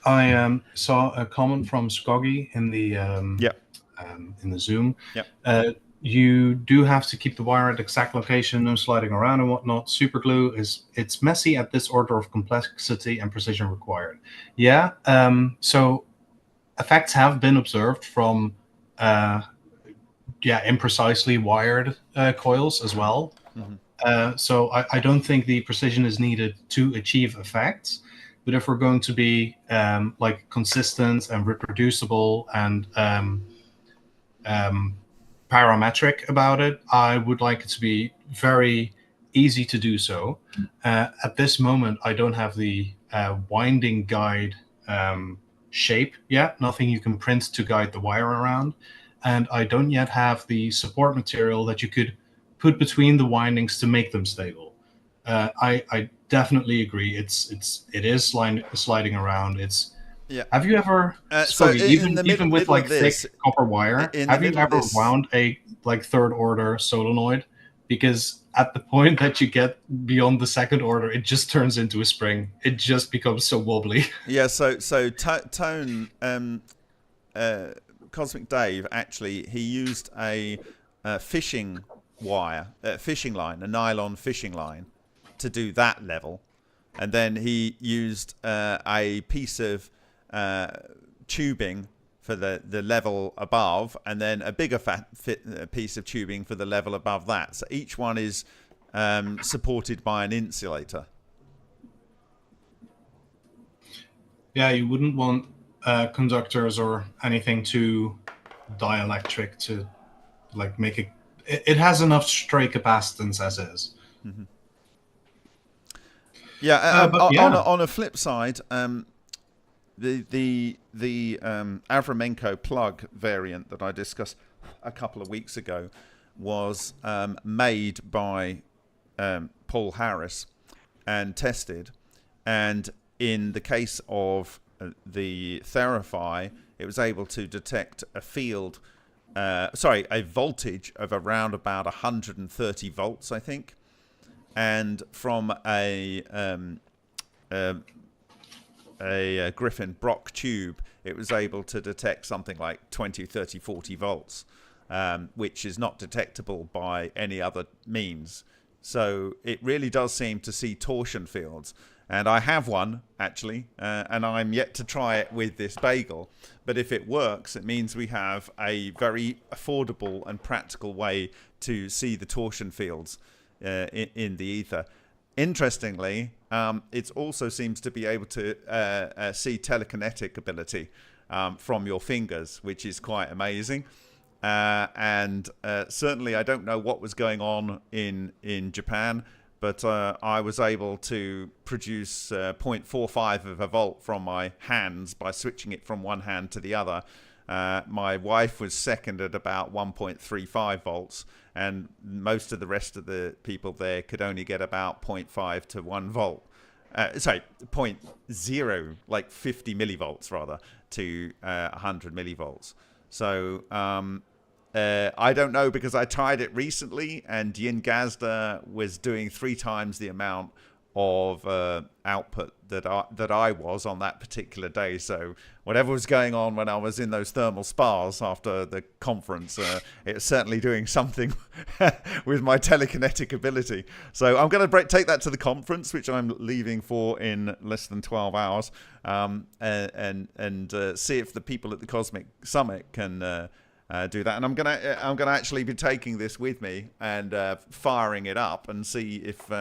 I saw a comment from Skoggy in the Zoom. Yep. You do have to keep the wire at exact location, no sliding around and whatnot. Super glue it's messy at this order of complexity and precision required. Yeah. So effects have been observed from imprecisely wired coils as well. Mm-hmm. So I don't think the precision is needed to achieve effects. But if we're going to be like consistent and reproducible and parametric about it, I would like it to be very easy to do so. At this moment, I don't have the winding guide shape yet, nothing you can print to guide the wire around. And I don't yet have the support material that you could put between the windings to make them stable. I definitely agree. It is sliding around. Yeah. Have you ever even with like thick copper wire? Have you ever wound a like third order solenoid? Because at the point that you get beyond the second order, it just turns into a spring. It just becomes so wobbly. Yeah. So Tone, Cosmic Dave, actually, he used a fishing line, a nylon fishing line, to do that level, and then he used a piece of tubing for the level above, and then a bigger piece of tubing for the level above that. So each one is supported by an insulator. Yeah, you wouldn't want conductors or anything too dielectric to like make it. It has enough stray capacitance as is. Mm-hmm. Yeah, on a flip side, the Avramenko plug variant that I discussed a couple of weeks ago was made by Paul Harris and tested, and in the case of the Therify, it was able to detect a voltage of around about 130 volts, I think. And from a a Griffin Brock tube, it was able to detect something like 20, 30, 40 volts, which is not detectable by any other means. So it really does seem to see torsion fields. And I have one, actually, and I'm yet to try it with this bagel. But if it works, it means we have a very affordable and practical way to see the torsion fields in the ether. Interestingly, it also seems to be able to see telekinetic ability from your fingers, which is quite amazing. And certainly I don't know what was going on in Japan, but I was able to produce 0.45 of a volt from my hands by switching it from one hand to the other. My wife was second at about 1.35 volts, and most of the rest of the people there could only get about 0.5 to 1 volt. 0.0, like 50 millivolts rather, to 100 millivolts. So I don't know, because I tried it recently, and Yin Gazda was doing 3 times the amount of output that I was on that particular day. So whatever was going on when I was in those thermal spas after the conference, it was certainly doing something with my telekinetic ability. So I'm going to take that to the conference, which I'm leaving for in less than 12 hours, and see if the people at the Cosmic Summit can do that. And I'm gonna actually be taking this with me and firing it up and see if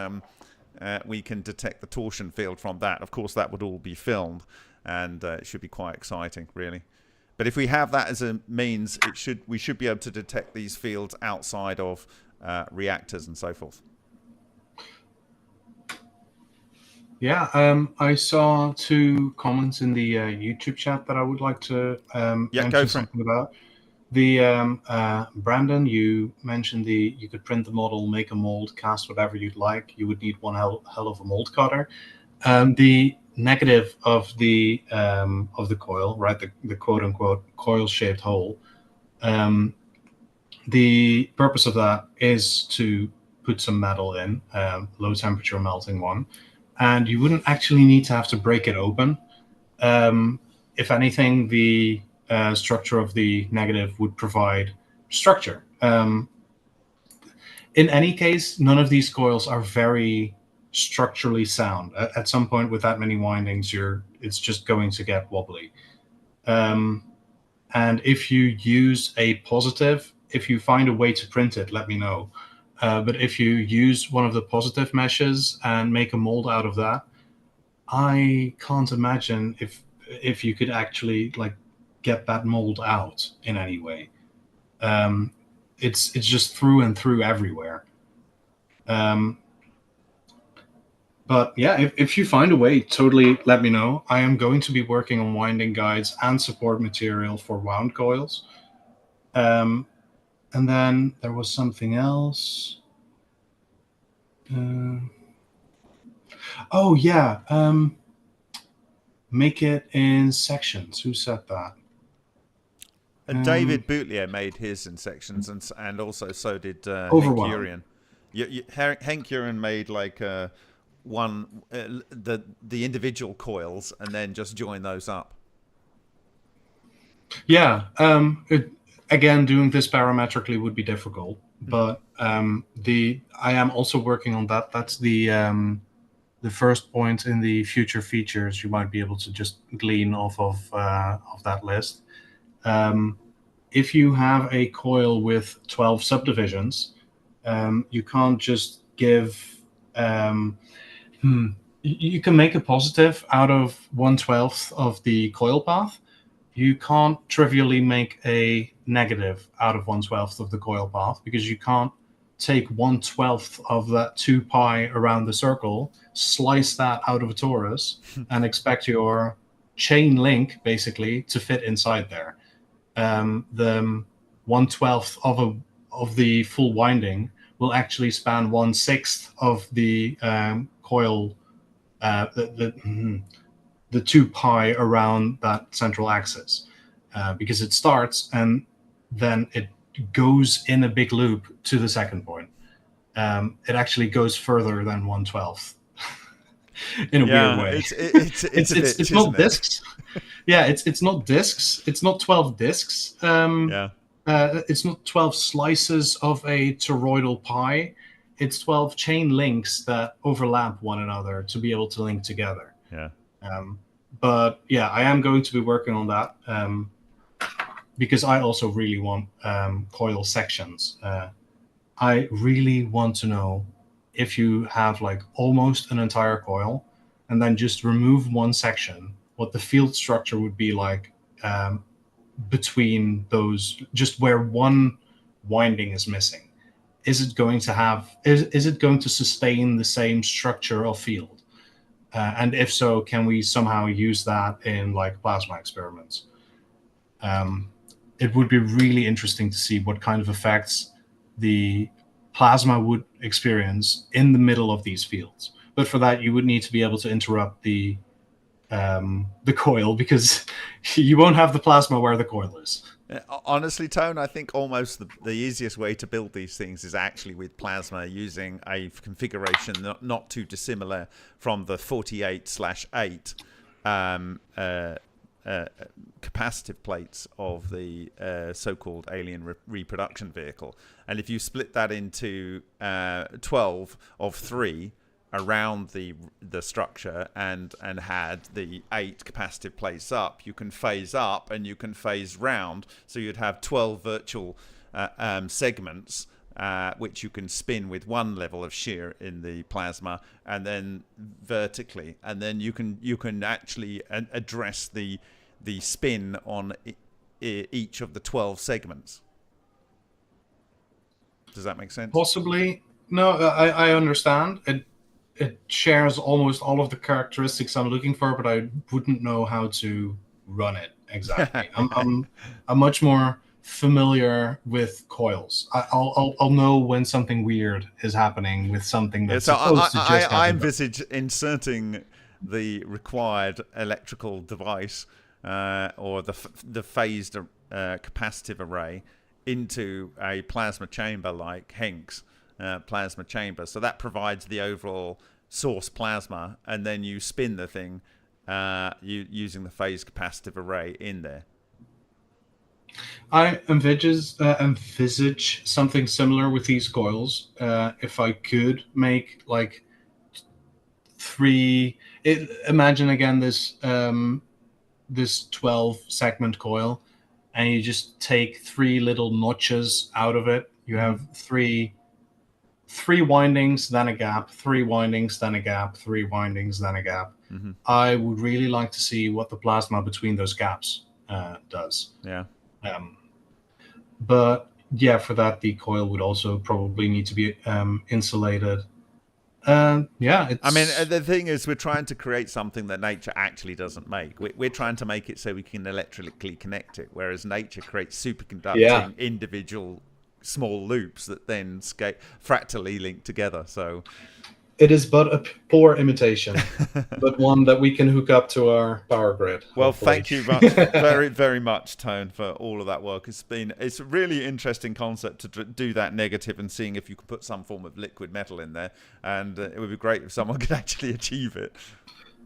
we can detect the torsion field from that. Of course, that would all be filmed, and it should be quite exciting, really. But if we have that as a means, we should be able to detect these fields outside of reactors and so forth. Yeah, I saw 2 comments in the YouTube chat that I would like to mention something about. The Brandon, you mentioned you could print the model, make a mold, cast whatever you'd like. You would need one hell of a mold cutter. The negative of the coil, right? The quote unquote coil shaped hole. The purpose of that is to put some metal in, low temperature melting one, and you wouldn't actually need to have to break it open. If anything, the structure of the negative would provide structure. In any case, none of these coils are very structurally sound. At some point with that many windings, it's just going to get wobbly. And if you use a positive, if you find a way to print it, let me know. But if you use one of the positive meshes and make a mold out of that, I can't imagine if you could actually get that mold out in any way. It's just through and through everywhere. But yeah, if you find a way, totally let me know. I am going to be working on winding guides and support material for wound coils. And then there was something else. Oh yeah, make it in sections. Who said that? David Boutlier made his in sections, and also so did Hank Urian. Hank Urian made the individual coils and then just join those up. Yeah. Again, doing this parametrically would be difficult, but I am also working on that. That's the first point in the future features. You might be able to just glean off of that list. If you have a coil with 12 subdivisions, you can't just give. You can make a positive out of 1/12 of the coil path. You can't trivially make a negative out of 1/12 of the coil path, because you can't take 1/12 of that 2 pi around the circle, slice that out of a torus, and expect your chain link basically to fit inside there. The 1/12 of the full winding will actually span 1/6 of the coil, the 2 pi around that central axis, because it starts and then it goes in a big loop to the second point. It actually goes further than 1/12. in a weird way. It's a bit, it's not isn't it? discs. Yeah, it's not discs. It's not 12 discs. It's not 12 slices of a toroidal pie. It's 12 chain links that overlap one another to be able to link together. Yeah. But yeah, I am going to be working on that because I also really want coil sections. I really want to know if you have like almost an entire coil and then just remove one section, what the field structure would be like between those, just where one winding is missing. Is it going to have, is it going to sustain the same structure of field? And if so, can we somehow use that in like plasma experiments? It would be really interesting to see what kind of effects the plasma would experience in the middle of these fields. But for that, you would need to be able to interrupt the coil, because you won't have the plasma where the coil is. Honestly, Tone, I think almost the easiest way to build these things is actually with plasma, using a configuration not too dissimilar from the 48/8 capacitive plates of the so-called alien reproduction vehicle. And if you split that into 12 of 3 around the structure and had the 8 capacitive plates up, you can phase up and you can phase round, so you'd have 12 virtual segments which you can spin with one level of shear in the plasma, and then vertically, and then you can actually address the spin on each of the 12 segments. Does that make sense? Possibly. No, I understand. It shares almost all of the characteristics I'm looking for, but I wouldn't know how to run it exactly. I'm much more familiar with coils. I'll know when something weird is happening with something that's supposed to just I envisage inserting the required electrical device or the phased capacitive array into a plasma chamber like Henk's plasma chamber. So that provides the overall source plasma, and then you spin the thing using the phase capacitive array in there. I envisage something similar with these coils. If I could make like 3, imagine again this 12 segment coil, and you just take 3 little notches out of it. You have 3 windings, then a gap, 3 windings, then a gap, 3 windings, then a gap. Mm-hmm. I would really like to see what the plasma between those gaps does. Yeah. But yeah, for that, the coil would also probably need to be insulated. Yeah, I mean, the thing is, we're trying to create something that nature actually doesn't make. We're trying to make it so we can electrically connect it, whereas nature creates superconducting individual small loops that then fractally link together. So it is but a poor imitation, but one that we can hook up to our power grid. Well, hopefully. thank you very, very much, Tone, for all of that work. It's a really interesting concept to do that negative and seeing if you could put some form of liquid metal in there, and it would be great if someone could actually achieve it.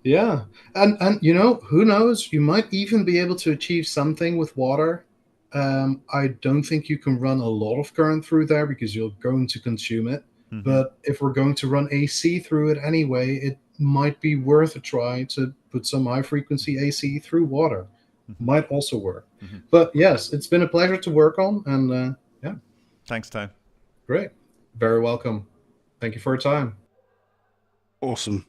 Yeah, and you know, who knows? You might even be able to achieve something with water. I don't think you can run a lot of current through there because you're going to consume it. Mm-hmm. But if we're going to run AC through it anyway, it might be worth a try to put some high-frequency AC through water. Mm-hmm. Might also work. Mm-hmm. But yes, it's been a pleasure to work on, and yeah. Thanks, Tone. Great. Very welcome. Thank you for your time. Awesome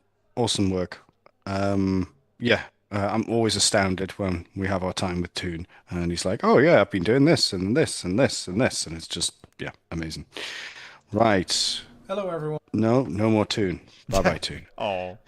work. Yeah. I'm always astounded when we have our time with Toon, and he's like, "Oh yeah, I've been doing this and this and this and this," and it's just amazing. Right. Hello, everyone. No more Toon. Bye, Toon. Oh.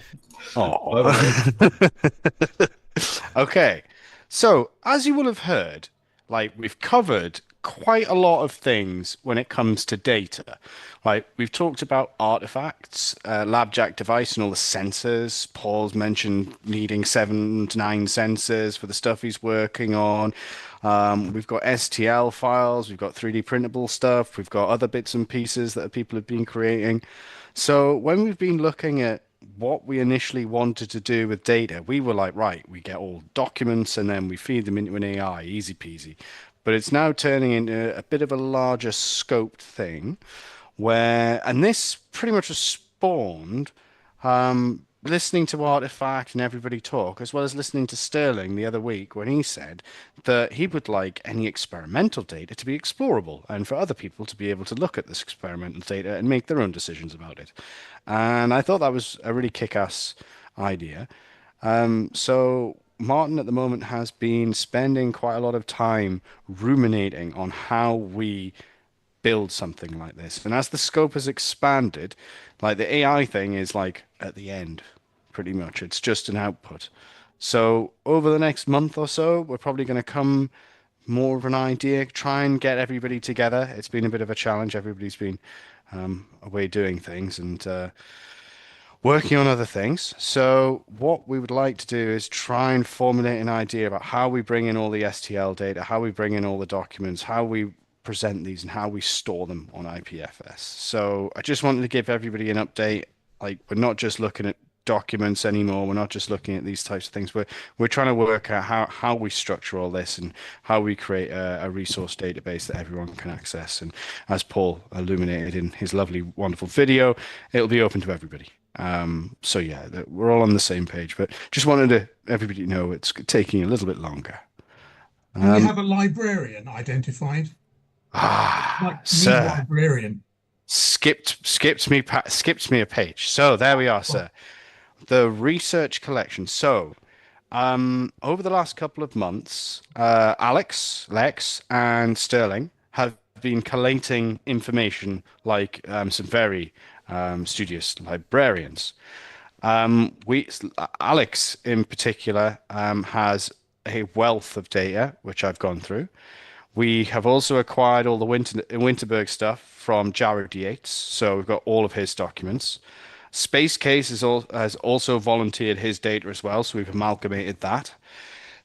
Okay. So as you will have heard, like we've covered quite a lot of things when it comes to data. Like we've talked about artifacts, LabJack device and all the sensors. Paul's mentioned needing 7 to 9 sensors for the stuff he's working on. We've got STL files, we've got 3D printable stuff, we've got other bits and pieces that people have been creating. So when we've been looking at what we initially wanted to do with data, we were like, right, we get all documents and then we feed them into an AI, easy peasy. But it's now turning into a bit of a larger scoped thing where, and this pretty much has spawned listening to Artifact and everybody talk, as well as listening to Sterling the other week when he said that he would like any experimental data to be explorable and for other people to be able to look at this experimental data and make their own decisions about it. And I thought that was a really kick-ass idea. So Martin at the moment has been spending quite a lot of time ruminating on how we build something like this. And as the scope has expanded, like the AI thing is like at the end, pretty much. It's just an output. So over the next month or so, we're probably going to come more of an idea, try and get everybody together. It's been a bit of a challenge. Everybody's been away doing things and working on other things. So what we would like to do is try and formulate an idea about how we bring in all the STL data, how we bring in all the documents, how we present these and how we store them on IPFS. So I just wanted to give everybody an update. Like, we're not just looking at documents anymore. We're not just looking at these types of things. We're trying to work out how we structure all this and how we create a resource database that everyone can access. And as Paul illuminated in his lovely, wonderful video, it'll be open to everybody. So yeah, we're all on the same page, but just wanted everybody to know it's taking a little bit longer. Do we have a librarian identified? Like Sir, librarian. skipped me a page. So there we are, sir. The research collection. So over the last couple of months, Alex, Lex, and Sterling have been collating information like some very studious librarians. Alex in particular has a wealth of data, which I've gone through. We have also acquired all the Winterberg stuff from Jared Yates, so we've got all of his documents. Space Case has also volunteered his data as well, so we've amalgamated that.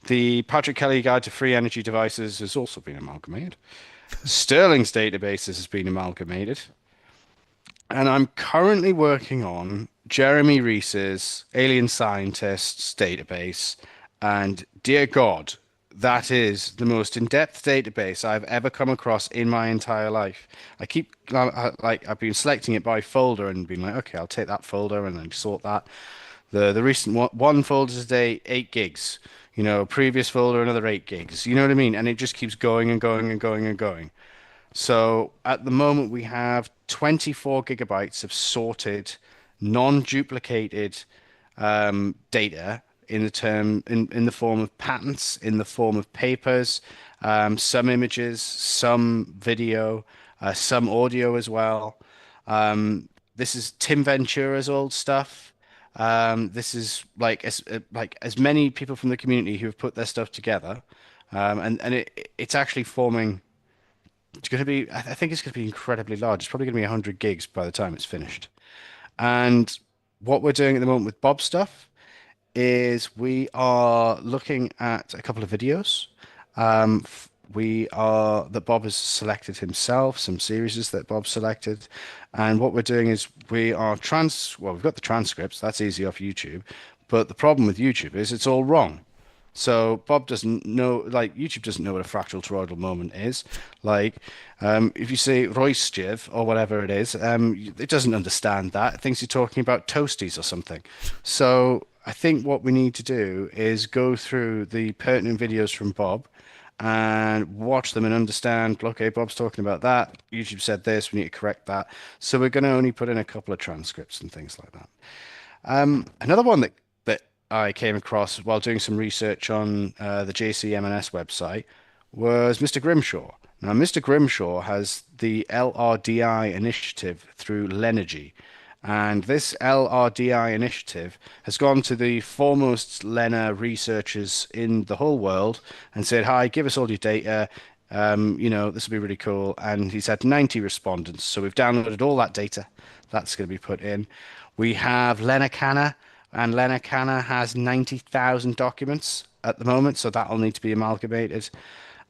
The Patrick Kelly Guide to Free Energy Devices has also been amalgamated. Sterling's databases has been amalgamated. And I'm currently working on Jeremy Reese's Alien Scientists database, and dear God, that is the most in-depth database I've ever come across in my entire life. I've been selecting it by folder and been like, okay, I'll take that folder and then sort that. The recent one folder today, 8 gigs. You know, previous folder, another 8 gigs. You know what I mean? And it just keeps going and going and going and going. So at the moment we have 24 gigabytes of sorted, non-duplicated data in the form of patents, in the form of papers, some images, some video, some audio as well. This is Tim Ventura's old stuff. This is like as many people from the community who have put their stuff together, and it's actually forming. It's going to be. I think it's going to be incredibly large. It's probably going to be 100 gigs by the time it's finished. And what we're doing at the moment with Bob's stuff is we are looking at a couple of videos. That Bob has selected himself, some series that Bob selected, and what we're doing is we've got the transcripts, that's easy off YouTube, but the problem with YouTube is it's all wrong. So Bob doesn't know, like YouTube doesn't know what a fractal toroidal moment is. Like if you say Roystev or whatever it is, it doesn't understand that. It thinks you're talking about toasties or something. So I think what we need to do is go through the pertinent videos from Bob and watch them and understand, okay, Bob's talking about that. YouTube said this, we need to correct that. So we're going to only put in a couple of transcripts and things like that. Another one that I came across while doing some research on the JCMNS website was Mr. Grimshaw. Now, Mr. Grimshaw has the LRDI initiative through Lenergy. And this LRDI initiative has gone to the foremost Lena researchers in the whole world and said, hi, give us all your data. This will be really cool. And he's had 90 respondents. So we've downloaded all that data. That's going to be put in. We have Lena Canna, and Lena Canna has 90,000 documents at the moment. So that'll need to be amalgamated.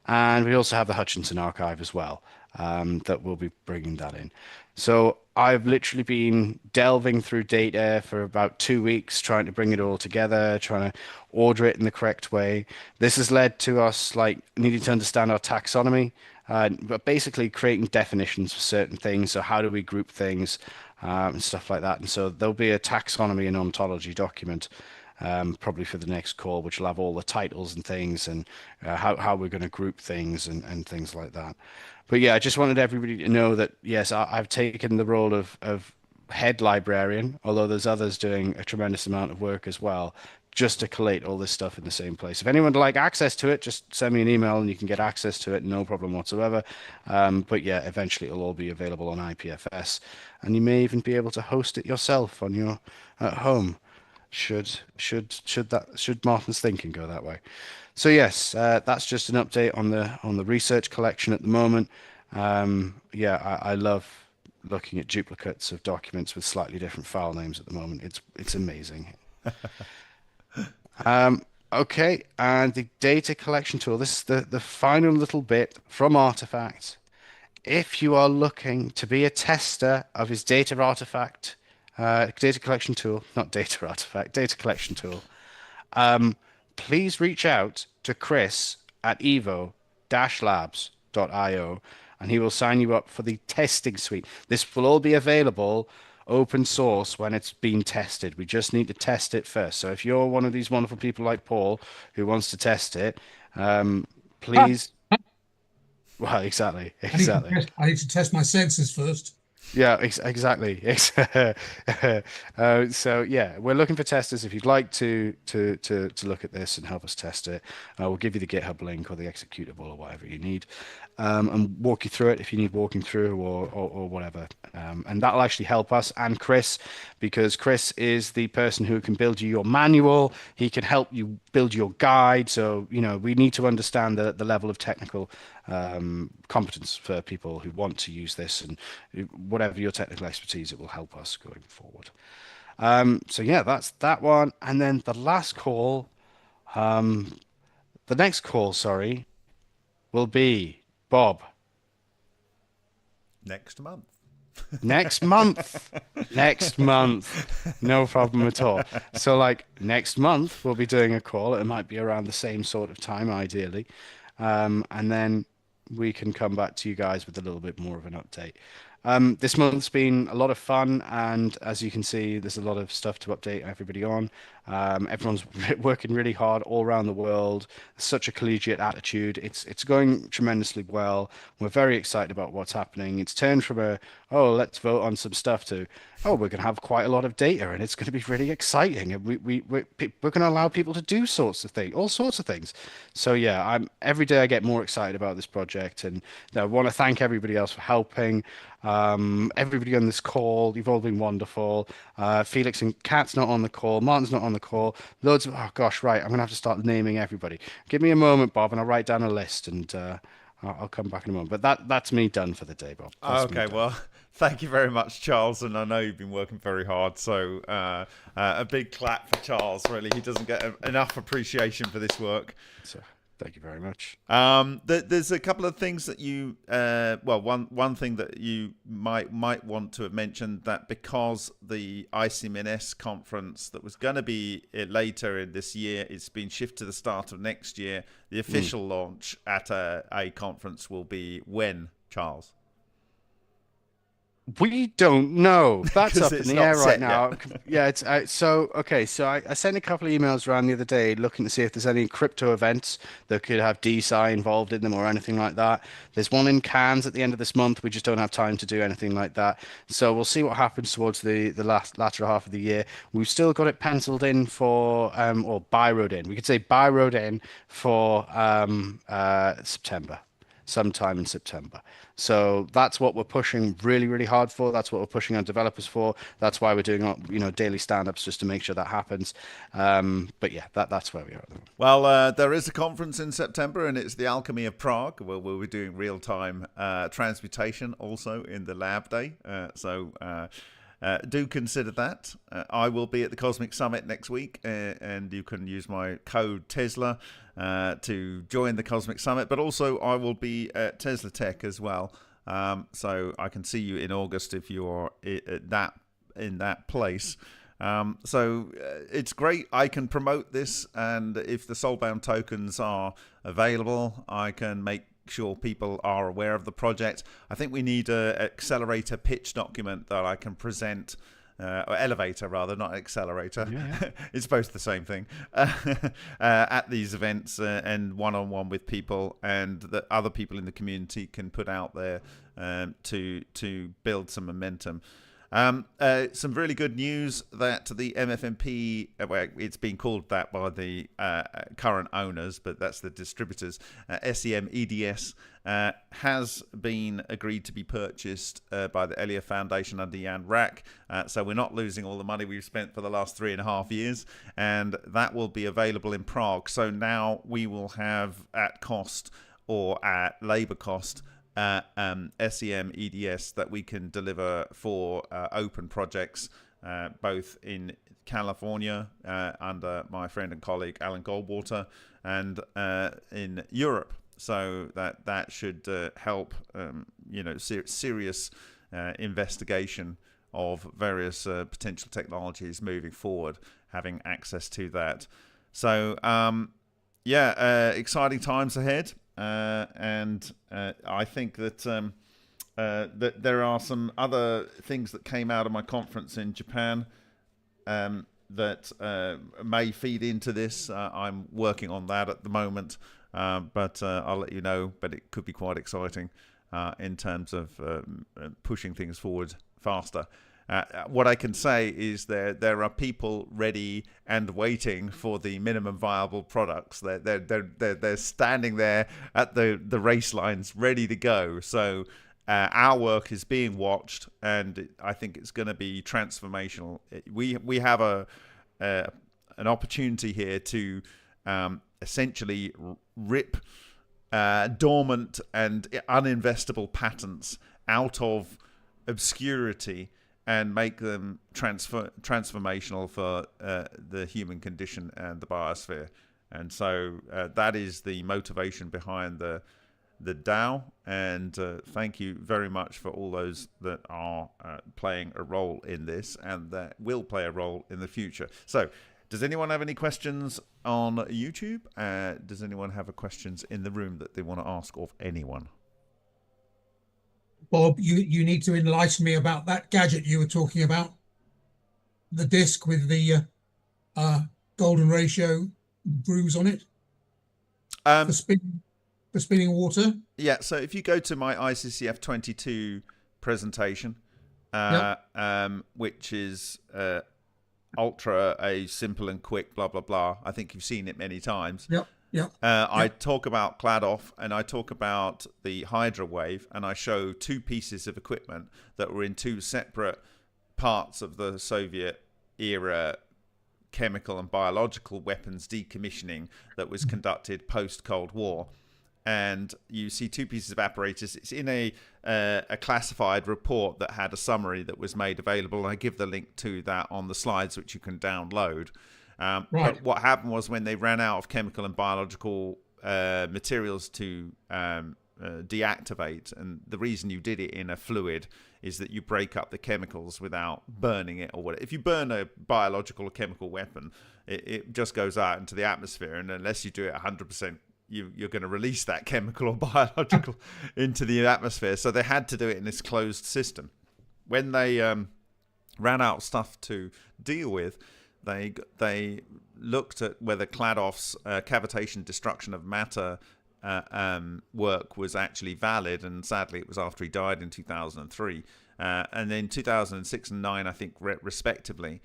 And we also have the Hutchinson archive as well. that we'll be bringing that in. So I've literally been delving through data for about 2 weeks, trying to bring it all together, trying to order it in the correct way. This has led to us like needing to understand our taxonomy, but basically creating definitions for certain things. So how do we group things and stuff like that? And so there'll be a taxonomy and ontology document probably for the next call, which will have all the titles and things and how we're going to group things and things like that. But yeah, I just wanted everybody to know that, yes, I've taken the role of head librarian, although there's others doing a tremendous amount of work as well, just to collate all this stuff in the same place. If anyone would like access to it, just send me an email and you can get access to it, no problem whatsoever. But yeah, eventually it'll all be available on IPFS, and you may even be able to host it yourself on your at home. Should Martin's thinking go that way. So yes, that's just an update on the research collection at the moment. Yeah, I love looking at duplicates of documents with slightly different file names at the moment. It's amazing. Okay, and the data collection tool. This is the final little bit from Artifact. If you are looking to be a tester of his data collection tool, not data artifact, data collection tool, please reach out to Chris at EVO-Labs.IO and he will sign you up for the testing suite. This will all be available open source when it's been tested. We just need to test it first. So if you're one of these wonderful people like Paul who wants to test it, please. Well, exactly. I need to test my senses first. Yeah, exactly. So yeah, we're looking for testers. If you'd like to look at this and help us test it, we'll give you the GitHub link or the executable or whatever you need, and walk you through it if you need walking through or whatever. And that'll actually help us and Chris, because Chris is the person who can build you your manual. He can help you build your guide. So we need to understand the level of technical competence for people who want to use this, and whatever your technical expertise, it will help us going forward. So yeah, that's that one. And then the last call, the next call, sorry, will be Bob. Next month. Next month. Next month. No problem at all. So like next month, we'll be doing a call. It might be around the same sort of time, ideally. And then we can come back to you guys with a little bit more of an update. This month's been a lot of fun, and as you can see, there's a lot of stuff to update everybody on. Everyone's working really hard all around the world. Such a collegiate attitude. It's going tremendously well. We're very excited about what's happening. It's turned from let's vote on some stuff to, we're going to have quite a lot of data, and it's going to be really exciting. And we're going to allow people to do all sorts of things. So yeah, every day I get more excited about this project, and I want to thank everybody else for helping. Everybody on this call, you've all been wonderful. Felix and Kat's not on the call. Martin's not on the call. I'm going to have to start naming everybody. Give me a moment, Bob, and I'll write down a list, and I'll come back in a moment. But that's me done for the day, Bob. Okay, well, thank you very much, Charles, and I know you've been working very hard, so a big clap for Charles, really. He doesn't get enough appreciation for this work. Thank you very much. There's a couple of things that you, one thing that you might want to have mentioned, that because the ICMNS conference that was going to be later in this year, it's been shifted to the start of next year. The official launch at a conference will be when, Charles? We don't know. That's up in the air right now. Yeah, it's so I sent a couple of emails around the other day looking to see if there's any crypto events that could have DeSci involved in them or anything like that. There's one in Cannes at the end of this month. We just don't have time to do anything like that. So we'll see what happens towards the latter half of the year. We've still got it penciled in for or byroed in. We could say byroed in for September. Sometime in September. So that's what we're pushing really, really hard for. That's what we're pushing our developers for. That's why we're doing daily stand-ups, just to make sure that happens. But yeah, that's where we are at the moment. Well, there is a conference in September, and it's the Alchemy of Prague, where we'll be doing real-time transmutation also in the lab day. So do consider that. I will be at the Cosmic Summit next week, and you can use my code Tesla to join the Cosmic Summit. But also, I will be at Tesla Tech as well So I can see you in August if you're in that place. So it's great. I can promote this, and if the Soulbound tokens are available, I can make sure people are aware of the project. I think we need an accelerator pitch document that I can present, or elevator rather, not accelerator. Yeah. It's both the same thing. At these events and one-on-one with people, and that other people in the community can put out there to build some momentum. Some really good news that the MFMP, well, it's been called that by the current owners, but that's the distributors, SEM EDS, has been agreed to be purchased by the Elia Foundation under Jan Rack. So we're not losing all the money we've spent for the last 3.5 years, and that will be available in Prague. So now we will have at cost or at labor cost SEM EDS that we can deliver for open projects, both in California under my friend and colleague Alan Goldwater, and in Europe. So that should help, serious investigation of various potential technologies moving forward, having access to that. So exciting times ahead. And I think that that there are some other things that came out of my conference in Japan that may feed into this. I'm working on that at the moment, but I'll let you know. But it could be quite exciting in terms of pushing things forward faster. What I can say is there are people ready and waiting for the minimum viable products. They're standing there at the race lines, ready to go. So our work is being watched, and I think it's going to be transformational. We have an opportunity here to essentially rip dormant and uninvestable patents out of obscurity and make them transformational for the human condition and the biosphere. And so that is the motivation behind the DAO. And thank you very much for all those that are playing a role in this and that will play a role in the future. So does anyone have any questions on YouTube? Does anyone have questions in the room that they want to ask of anyone? Bob, you need to enlighten me about that gadget you were talking about. The disc with the golden ratio grooves on it for spinning water. Yeah, so if you go to my ICCF 22 presentation, which is ultra simple and quick, blah, blah, blah. I think you've seen it many times. Yep. I talk about CladOff, and I talk about the Hydra Wave, and I show two pieces of equipment that were in two separate parts of the Soviet era chemical and biological weapons decommissioning that was conducted post-Cold War. And you see two pieces of apparatus. It's in a classified report that had a summary that was made available. I give the link to that on the slides, which you can download. Right. But what happened was when they ran out of chemical and biological materials to deactivate, and the reason you did it in a fluid is that you break up the chemicals without burning it or whatever. If you burn a biological or chemical weapon, it just goes out into the atmosphere, and unless you do it 100%, you're going to release that chemical or biological into the atmosphere. So they had to do it in this closed system. When they ran out of stuff to deal with, they looked at whether CladOff's cavitation destruction of matter work was actually valid, and sadly it was after he died in 2003. And then 2006 and 2009, I think, respectively,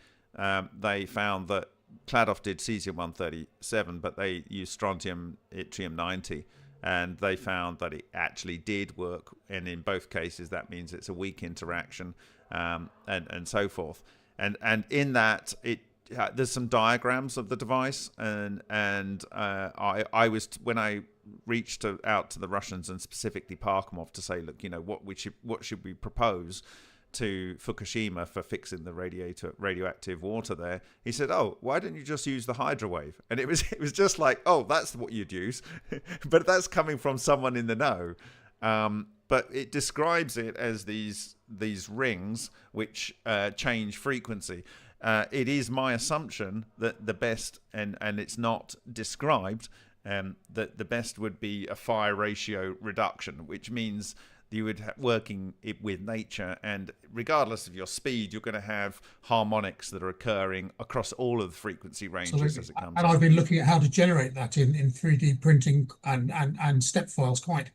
they found that CladOff did cesium-137, but they used strontium yttrium-90, and they found that it actually did work. And in both cases, that means it's a weak interaction, and so forth. And in that, there's some diagrams of the device, and I was, when I reached out to the Russians and specifically Parkhomov to say, look, what should we propose to Fukushima for fixing the radioactive water there? He said, oh, why don't you just use the Hydra Wave? And it was just like, oh, that's what you'd use. But that's coming from someone in the know. but it describes it as these rings which change frequency. It is my assumption that the best, and it's not described, that the best would be a fire ratio reduction, which means you would working it with nature, and regardless of your speed, you're going to have harmonics that are occurring across all of the frequency ranges as it comes. And I've been looking at how to generate that in 3D printing and step files quite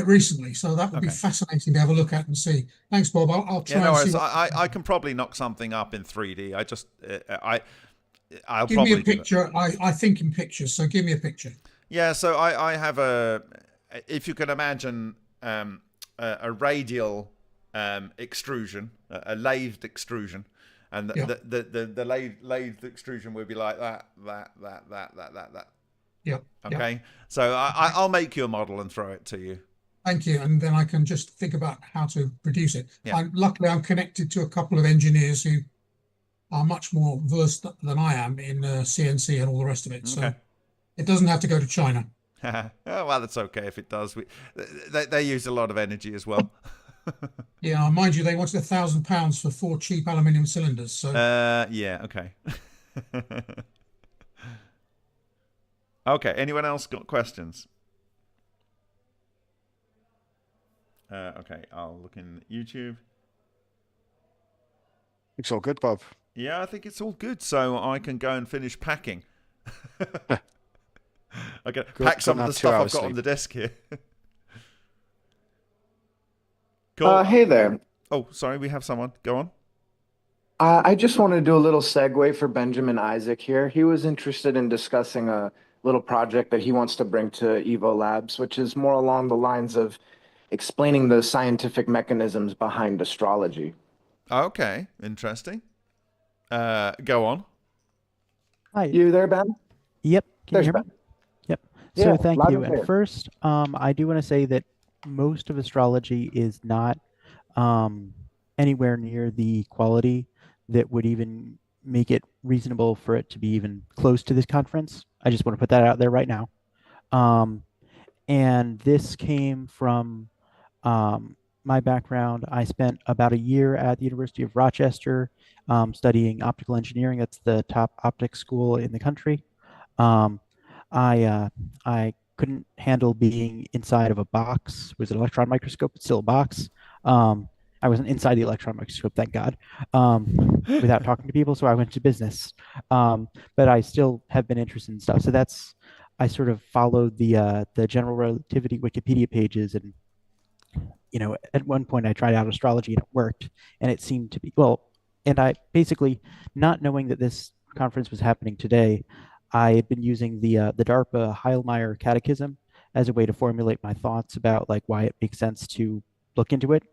recently, so that would be fascinating to have a look at and see. Thanks, Bob. I'll try and see. I can probably knock something up in 3D. I'll give probably me a picture. I think in pictures, so give me a picture. Yeah, so I have if you can imagine a radial extrusion, a lathed extrusion, and the lathed extrusion would be like that. Yeah. Okay. So I'll make you a model and throw it to you. Thank you, and then I can just think about how to produce it. Yeah. Luckily, I'm connected to a couple of engineers who are much more versed than I am in CNC and all the rest of it. So it doesn't have to go to China. Oh, well, that's okay if it does. They use a lot of energy as well. Yeah, mind you, they wanted £1,000 for 4 cheap aluminium cylinders. So yeah, okay. Okay. Anyone else got questions? Okay, I'll look in YouTube. It's all good, Bob. Yeah, I think it's all good. So I can go and finish packing. I can pack some of the stuff I've got on the desk here. Cool. Hey there. Oh, sorry, we have someone. Go on. I just wanted to do a little segue for Benjamin Isaac here. He was interested in discussing a little project that he wants to bring to EVO Labs, which is more along the lines of explaining the scientific mechanisms behind astrology. Okay, interesting. Go on. Hi. You there, Ben? Yep. Can There's you hear me? Ben. Yep. Yeah, So thank loud you. and clear. And first, I do want to say that most of astrology is not anywhere near the quality that would even make it reasonable for it to be even close to this conference. I just want to put that out there right now. And this came from my background. I spent about a year at the University of Rochester studying optical engineering. That's the top optics school in the country. I couldn't handle being inside of a box. It was an electron microscope, it's still a box. I wasn't inside the electron microscope, thank God, without talking to people. So I went to business, but I still have been interested in stuff. So I sort of followed the general relativity Wikipedia pages, and at one point I tried out astrology and it worked, and it seemed to be and I basically, not knowing that this conference was happening today, I had been using the DARPA Heilmeyer Catechism as a way to formulate my thoughts about why it makes sense to look into it.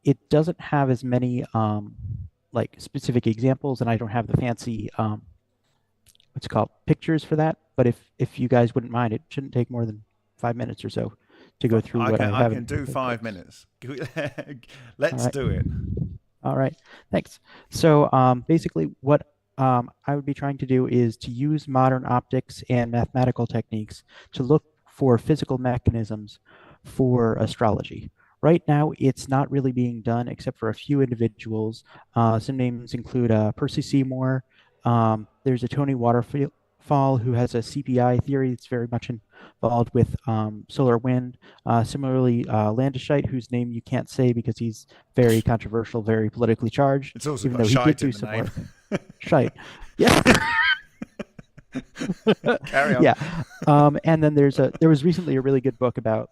It doesn't have as many specific examples, and I don't have the fancy pictures for that. But if you guys wouldn't mind, it shouldn't take more than 5 minutes or so to go through what I have. I can do 5 minutes. Let's do it. All right, thanks. So basically, what I would be trying to do is to use modern optics and mathematical techniques to look for physical mechanisms for astrology. Right now, it's not really being done except for a few individuals. Some names include Percy Seymour. There's a Tony Waterfall who has a CPI theory that's very much involved with solar wind. Similarly, Landesscheidt, whose name you can't say because he's very controversial, very politically charged. It's also even got though he Scheidt did do in the some name. work. Scheidt. Yeah. Carry on. Yeah. And then there was recently a really good book about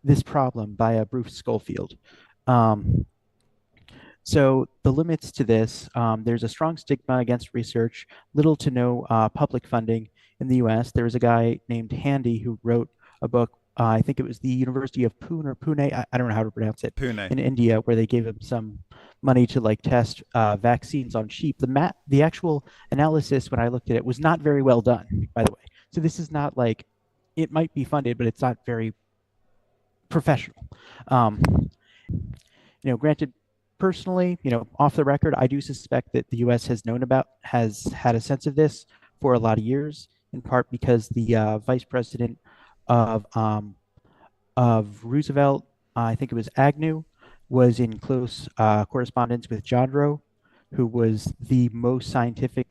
this problem by Bruce Schofield. So the limits to this, there's a strong stigma against research, little to no public funding in the US. There was a guy named Handy who wrote a book, I think it was the University of Pune, I don't know how to pronounce it, Pune. in India, where they gave him some money to test vaccines on sheep. The actual analysis, when I looked at it, was not very well done, by the way. So this is not it might be funded, but it's not very professional. Granted, personally, off the record, I do suspect that the U.S. has had a sense of this for a lot of years, in part because the vice president of Roosevelt I think it was Agnew, was in close correspondence with Jodrell, who was the most scientific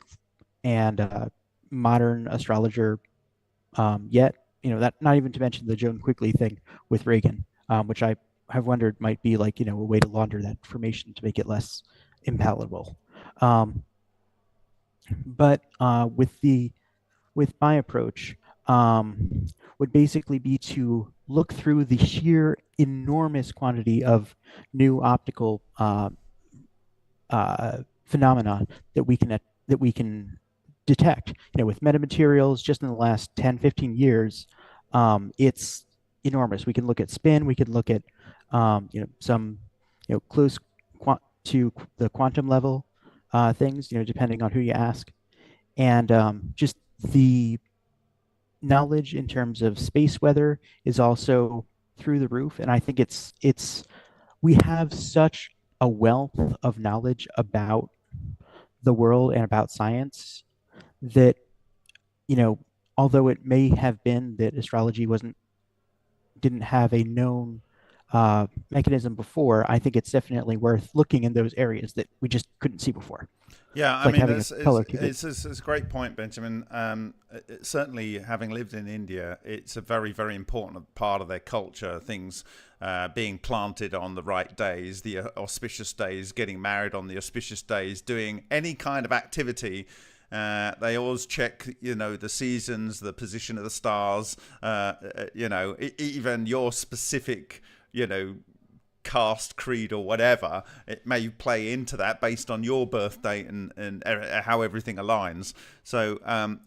and modern astrologer yet. That, not even to mention the Joan Quigley thing with Reagan, which I have wondered might be like, a way to launder that information to make it less impalatable. But with my approach, would basically be to look through the sheer enormous quantity of new optical phenomena that we can detect. With metamaterials, just in the last 10, 15 years, it's enormous. We can look at spin. We can look at some close to the quantum level things. Depending on who you ask, and just the knowledge in terms of space weather is also through the roof. And I think we have such a wealth of knowledge about the world and about science that, although it may have been that astrology didn't have a known mechanism before, I think it's definitely worth looking in those areas that we just couldn't see before. Yeah, I like mean, having it's a great point, Benjamin. Certainly, having lived in India, it's a very, very important part of their culture. Things being planted on the right days, the auspicious days, getting married on the auspicious days, doing any kind of activity. They always check, the seasons, the position of the stars, even your specific, caste, creed, or whatever. It may play into that based on your birth date and how everything aligns. So,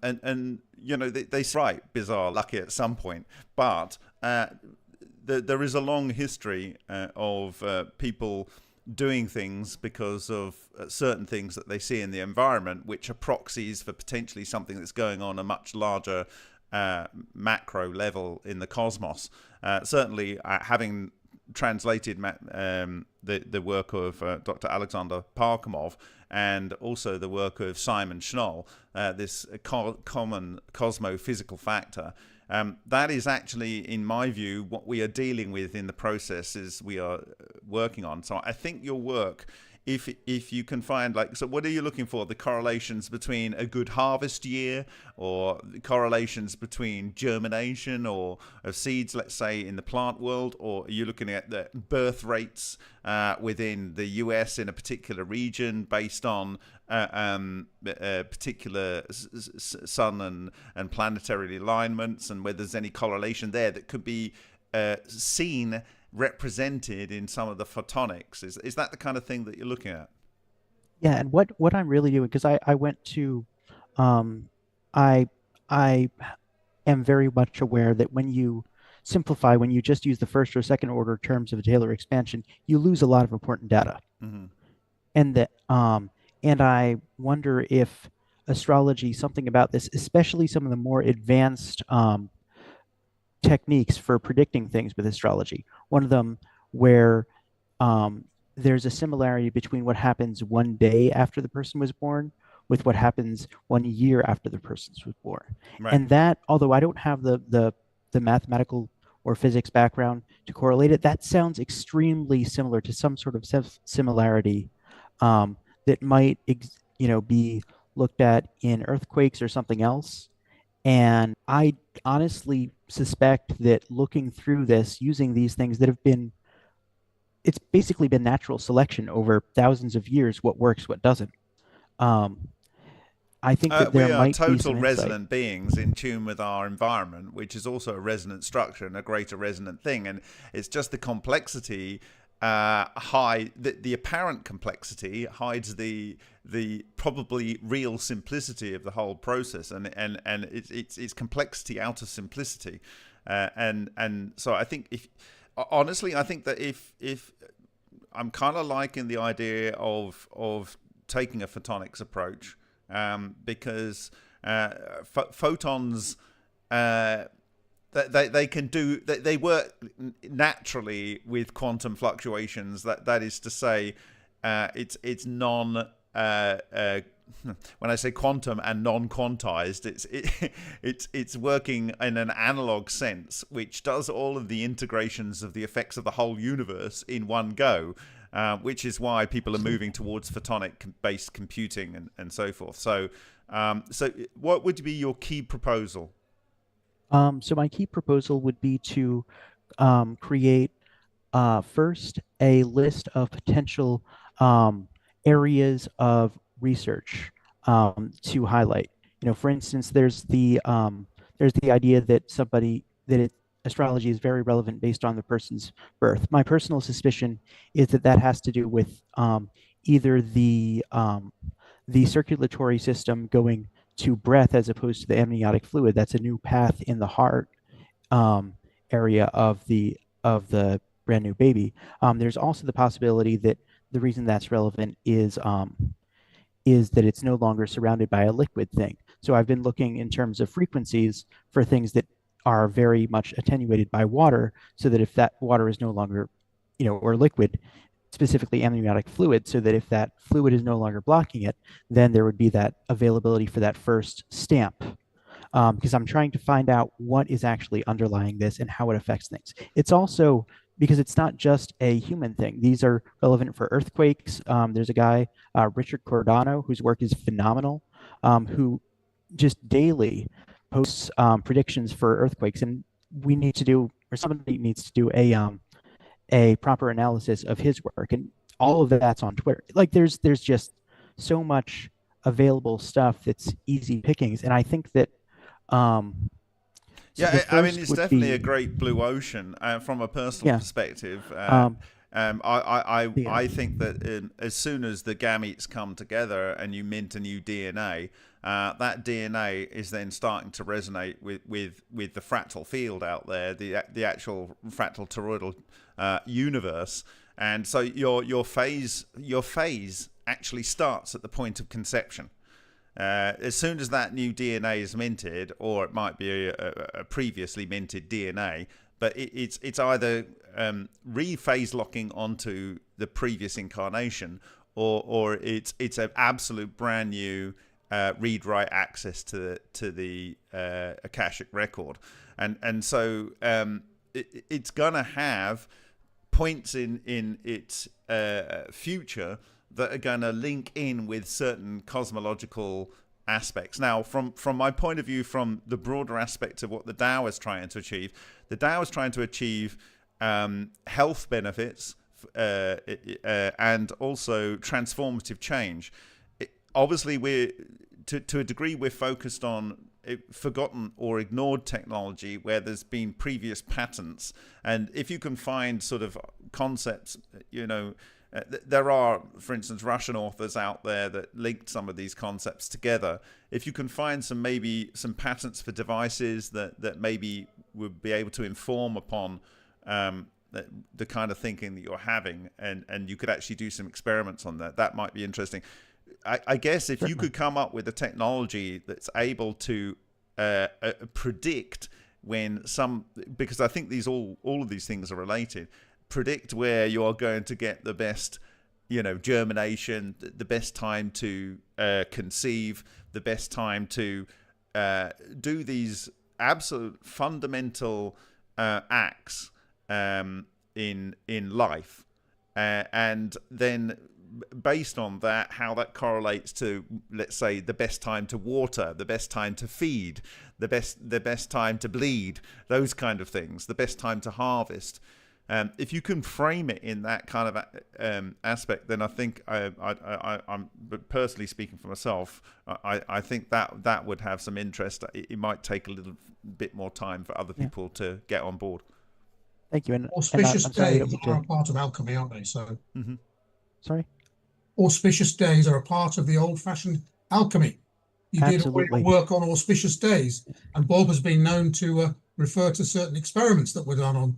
they say, right, bizarre, lucky at some point. But there is a long history of people doing things because of certain things that they see in the environment, which are proxies for potentially something that's going on a much larger macro level in the cosmos. Certainly, having translated the work of Dr. Alexander Parkhomov and also the work of Simon Schnoll, this common cosmophysical factor, that is actually, in my view, what we are dealing with in the processes we are working on. So I think your work, if you can find, so what are you looking for? The correlations between a good harvest year, or the correlations between germination or of seeds, let's say, in the plant world, or are you looking at the birth rates within the US in a particular region based on particular sun and planetary alignments, and whether there's any correlation there that could be seen represented in some of the photonics? Is that the kind of thing that you're looking at? Yeah, and what I'm really doing, because I went to I am very much aware that when you simplify, when you just use the first or second order terms of a Taylor expansion, you lose a lot of important data. Mm-hmm. And I wonder if astrology, something about this, especially some of the more advanced techniques for predicting things with astrology. One of them where there's a similarity between what happens one day after the person was born with what happens 1 year after the person was born. Right. And that, although I don't have the mathematical or physics background to correlate it, that sounds extremely similar to some sort of similarity that might be looked at in earthquakes or something else. And I honestly suspect that looking through this, using these things that it's basically been natural selection over thousands of years, what works, what doesn't. I think that there might be some total insight. resonant beings in tune with our environment, which is also a resonant structure and a greater resonant thing. And it's just the complexity the apparent complexity hides the probably real simplicity of the whole process, and it's complexity out of simplicity, and so I think that if I'm kind of liking the idea of taking a photonics approach, because photons they work naturally with quantum fluctuations. That is to say, it's non when I say quantum and non-quantized, it's working in an analog sense, which does all of the integrations of the effects of the whole universe in one go, which is why people are moving towards photonic-based computing and so forth. So, what would be your key proposal? So my key proposal would be to create first a list of potential areas of research to highlight. For instance, there's the idea that astrology is very relevant based on the person's birth. My personal suspicion is that has to do with either the circulatory system going to breath as opposed to the amniotic fluid. That's a new path in the heart area of the brand new baby. There's also the possibility that the reason that's relevant is that it's no longer surrounded by a liquid thing. So I've been looking in terms of frequencies for things that are very much attenuated by water, so that if that water is no longer, or liquid, specifically amniotic fluid, so that if that fluid is no longer blocking it, then there would be that availability for that first stamp. Because I'm trying to find out what is actually underlying this and how it affects things. It's also because it's not just a human thing. These are relevant for earthquakes. There's a guy, Richard Cordano, whose work is phenomenal, who just daily posts predictions for earthquakes, and we need to do, or somebody needs to do a proper analysis of his work, and all of that's on Twitter. Like there's just so much available stuff that's easy pickings, and I think that yeah, I mean, it's definitely a great blue ocean from a personal perspective. I think that as soon as the gametes come together and you mint a new DNA, that DNA is then starting to resonate with the fractal field out there, the actual fractal toroidal universe, and so your phase actually starts at the point of conception. As soon as that new DNA is minted, or it might be a previously minted DNA, but it's either re-phase locking onto the previous incarnation, or it's an absolute brand new read-write access to the Akashic record, and so it's gonna have points in its future that are going to link in with certain cosmological aspects. Now, from my point of view, from the broader aspect of what the DAO is trying to achieve, the DAO is trying to achieve health benefits and also transformative change. Obviously, to a degree, we're focused on forgotten or ignored technology where there's been previous patents, and if you can find sort of concepts, there are, for instance, Russian authors out there that linked some of these concepts together. If you can find some patents for devices that maybe would be able to inform upon the kind of thinking that you're having, and you could actually do some experiments on that might be interesting. I guess if you could come up with a technology that's able to predict because I think all of these things are related, predict where you're going to get the best, germination, the best time to conceive, the best time to do these absolute fundamental acts in life, and then based on that, how that correlates to, let's say, the best time to water, the best time to feed, the best time to bleed, those kind of things, the best time to harvest. If you can frame it in that kind of aspect, then I think I'm personally speaking for myself, I think that would have some interest. It might take a little bit more time for other people to get on board. Thank you. And auspicious days are a part of alchemy, aren't they? So, sorry. Auspicious days are a part of the old-fashioned alchemy. You did work on auspicious days, and Bob has been known to refer to certain experiments that were done on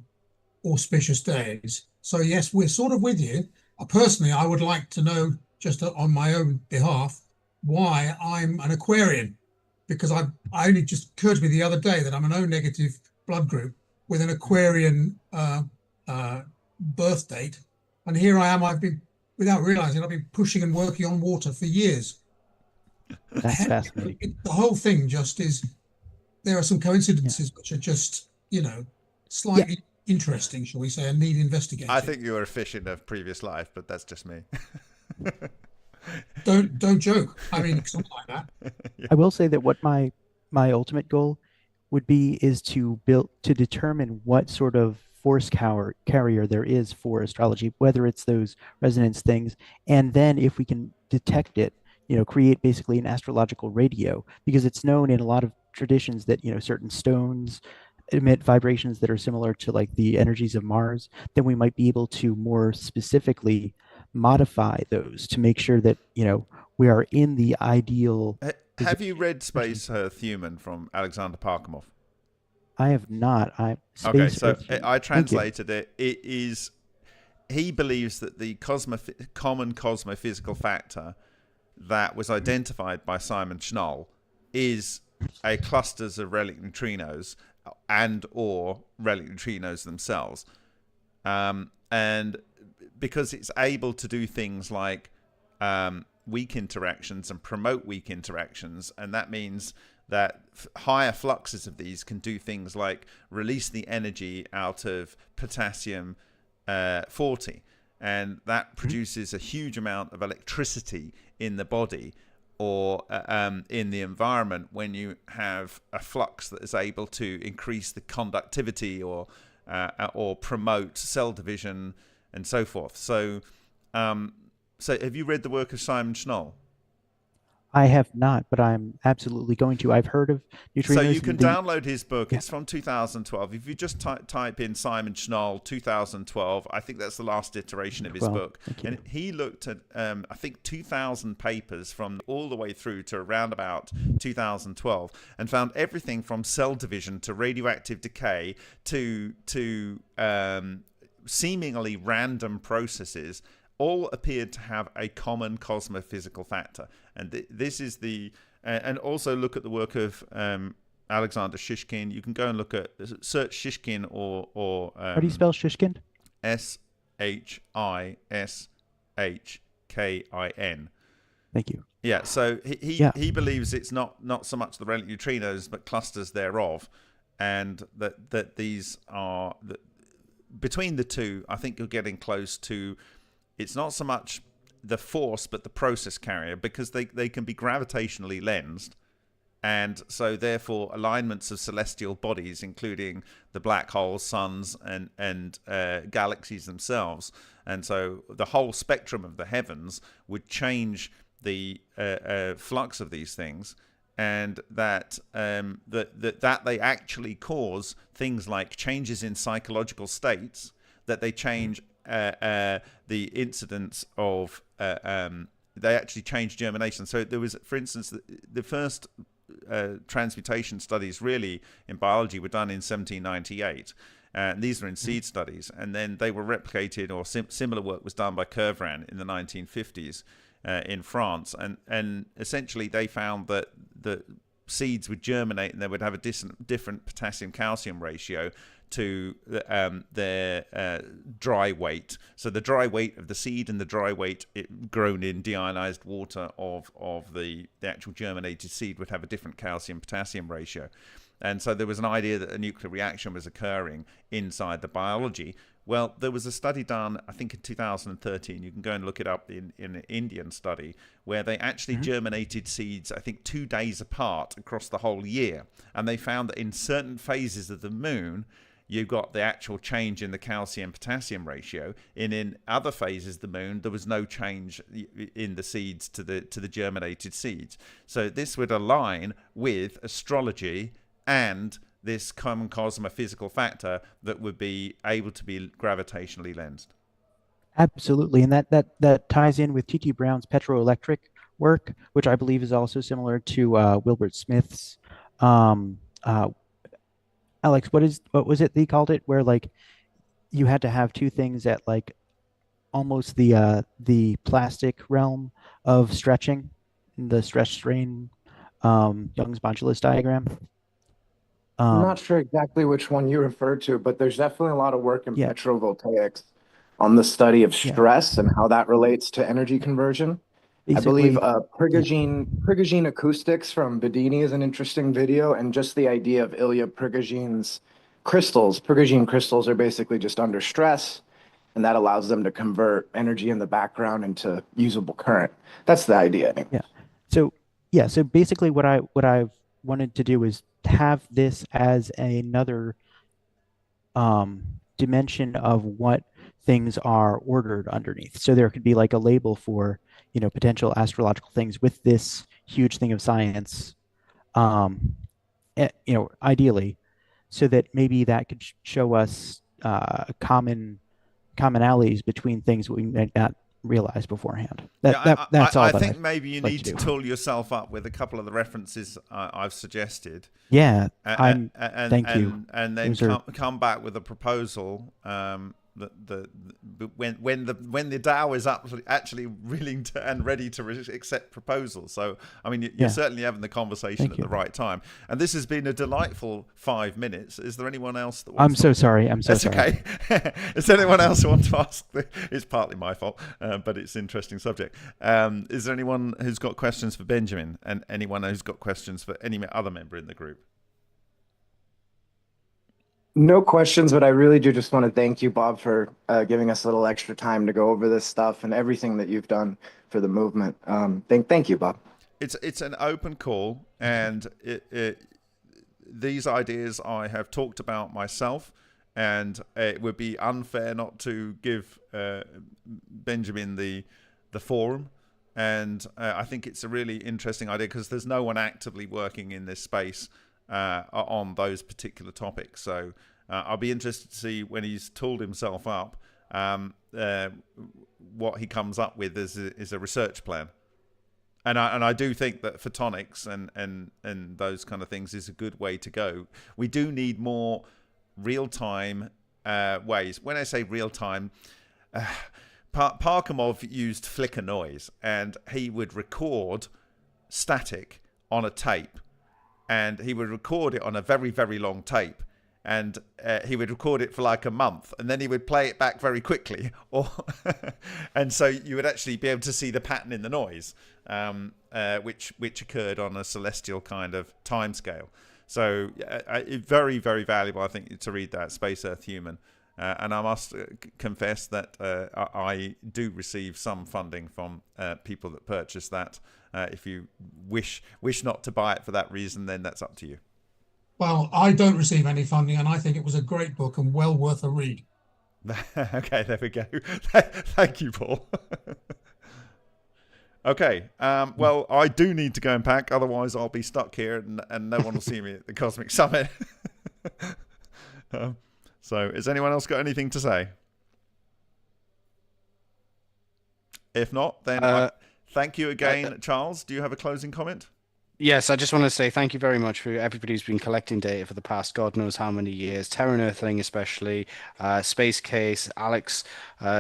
auspicious days. So yes, we're sort of with you. Personally, I would like to know, just on my own behalf, why I'm an Aquarian, because I only just occurred to me the other day that I'm an O negative blood group with an Aquarian birth date, and here I am. I've been, without realizing, I've been pushing and working on water for years. That's fascinating. The whole thing just is, there are some coincidences which are just, slightly interesting, shall we say, and need investigating. I think you were a fish in a previous life, but that's just me. Don't joke. I mean, something like that. Yeah. I will say that what my ultimate goal would be is to determine what sort of force carrier there is for astrology, whether it's those resonance things, and then if we can detect it, create basically an astrological radio, because it's known in a lot of traditions that certain stones emit vibrations that are similar to like the energies of Mars. Then we might be able to more specifically modify those to make sure that we are in the ideal. Have you read Space Earth Human from Alexander Parkhomov? I have not. Okay, so I translated it. It is, he believes that the common cosmophysical factor that was identified by Simon Schnall is a clusters of relic neutrinos and or relic neutrinos themselves, and because it's able to do things like weak interactions and promote weak interactions, and that means that higher fluxes of these can do things like release the energy out of potassium 40, and that produces a huge amount of electricity in the body or in the environment when you have a flux that is able to increase the conductivity or promote cell division and so forth. So, so have you read the work of Simon Schnall? I have not, but I'm absolutely going to. I've heard of neutrinos. So you can download his book. Yeah. It's from 2012. If you just type in Simon Schnall 2012, I think that's the last iteration of his book. And he looked at, I think, 2,000 papers from all the way through to around about 2012 and found everything from cell division to radioactive decay to seemingly random processes all appeared to have a common cosmophysical factor. And this is the... and also look at the work of Alexander Shishkin. You can go and look at... Search Shishkin or how do you spell Shishkin? Shishkin. Thank you. Yeah, so he believes it's not so much the relic neutrinos, but clusters thereof. And that these are... between the two, I think you're getting close to... It's not so much the force, but the process carrier, because they can be gravitationally lensed. And so therefore alignments of celestial bodies, including the black holes, suns, and galaxies themselves. And so the whole spectrum of the heavens would change the flux of these things, and that they actually cause things like changes in psychological states, that they change the incidence of they actually change germination. So there was, for instance, the first transmutation studies really in biology were done in 1798, and these were in seed studies, and then they were replicated, or similar work was done by Kervran in the 1950s in France, and essentially they found that the seeds would germinate and they would have a different potassium-calcium ratio to their dry weight. So the dry weight of the seed and the dry weight grown in deionized water of the actual germinated seed would have a different calcium-potassium ratio. And so there was an idea that a nuclear reaction was occurring inside the biology. Well, there was a study done, I think in 2013, you can go and look it up, in an Indian study, where they actually germinated seeds, I think 2 days apart across the whole year. And they found that in certain phases of the moon, you got the actual change in the calcium-potassium ratio. In other phases of the moon, there was no change in the seeds to the germinated seeds. So this would align with astrology and this common cosmophysical factor that would be able to be gravitationally lensed. Absolutely, and that ties in with T.T. Brown's petroelectric work, which I believe is also similar to Wilbert Smith's. Alex, what was it they called it, where like you had to have two things at like almost the plastic realm of stretching, the stretch strain Young's modulus diagram? I'm not sure exactly which one you referred to, but there's definitely a lot of work in petrovoltaics on the study of stress and how that relates to energy conversion. I believe Basically, Prigogine Acoustics from Bedini is an interesting video, and just the idea of Ilya Prigogine's crystals. Prigogine crystals are basically just under stress, and that allows them to convert energy in the background into usable current. That's the idea. yeah. So so basically what I've wanted to do is have this as another dimension of what things are ordered underneath. So there could be like a label for, potential astrological things with this huge thing of science, ideally, so that maybe that could show us commonalities between things we might not realize beforehand. That's all I that think I'd maybe you like need to to do. tool yourself up with a couple of the references I've suggested. Yeah, and thank you. and then Those are come back with a proposal. When the DAO is actually willing to and ready to accept proposals. So I mean, you're certainly having the conversation Thank at you. the right time. And this has been a delightful 5 minutes. Is there anyone else that I'm wants so sorry. I'm so That's sorry. okay. Is there anyone else who wants to ask? It's partly my fault, but it's an interesting subject. Is there anyone who's got questions for Benjamin, and anyone who's got questions for any other member in the group? No questions, but I really do just want to thank you, Bob, for giving us a little extra time to go over this stuff and everything that you've done for the movement. Thank you, Bob. It's an open call, and these ideas I have talked about myself, and it would be unfair not to give Benjamin the forum. And I think it's a really interesting idea because there's no one actively working in this space on those particular topics. So I'll be interested to see when he's tooled himself up what he comes up with is a research plan. And I do think that photonics and those kind of things is a good way to go. We do need more real-time ways. When I say real-time, Parkhomov used flicker noise, and he would record static on a tape, and he would record it on a very, very long tape, and he would record it for like a month, and then he would play it back very quickly, and so you would actually be able to see the pattern in the noise, which occurred on a celestial kind of time scale. So very, very valuable, I think, to read that, Space Earth Human. And I must confess that I do receive some funding from people that purchase that. If you wish not to buy it for that reason, then that's up to you. Well, I don't receive any funding, and I think it was a great book and well worth a read. Okay, there we go. Thank you, Paul. Okay, well, I do need to go and pack, otherwise I'll be stuck here and no one will see me at the Cosmic Summit. So, has anyone else got anything to say? If not, then thank you again, Charles. Do you have a closing comment? Yes, I just want to say thank you very much for everybody who's been collecting data for the past God knows how many years. Terran Earthling especially, Space Case, Alex,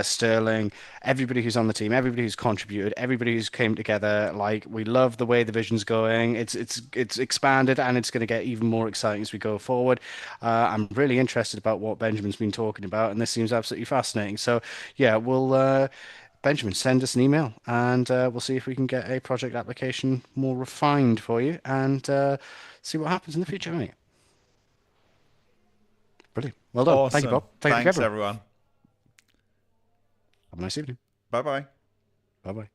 Sterling, everybody who's on the team, everybody who's contributed, everybody who's came together. Like, we love the way the vision's going. It's expanded, and it's going to get even more exciting as we go forward. I'm really interested about what Benjamin's been talking about, and this seems absolutely fascinating. So yeah, we'll Benjamin, send us an email, and we'll see if we can get a project application more refined for you, and see what happens in the future, mate. Brilliant. Well done. Awesome. Thank you, Bob. Thanks, everyone. Have a nice evening. Bye-bye. Bye-bye.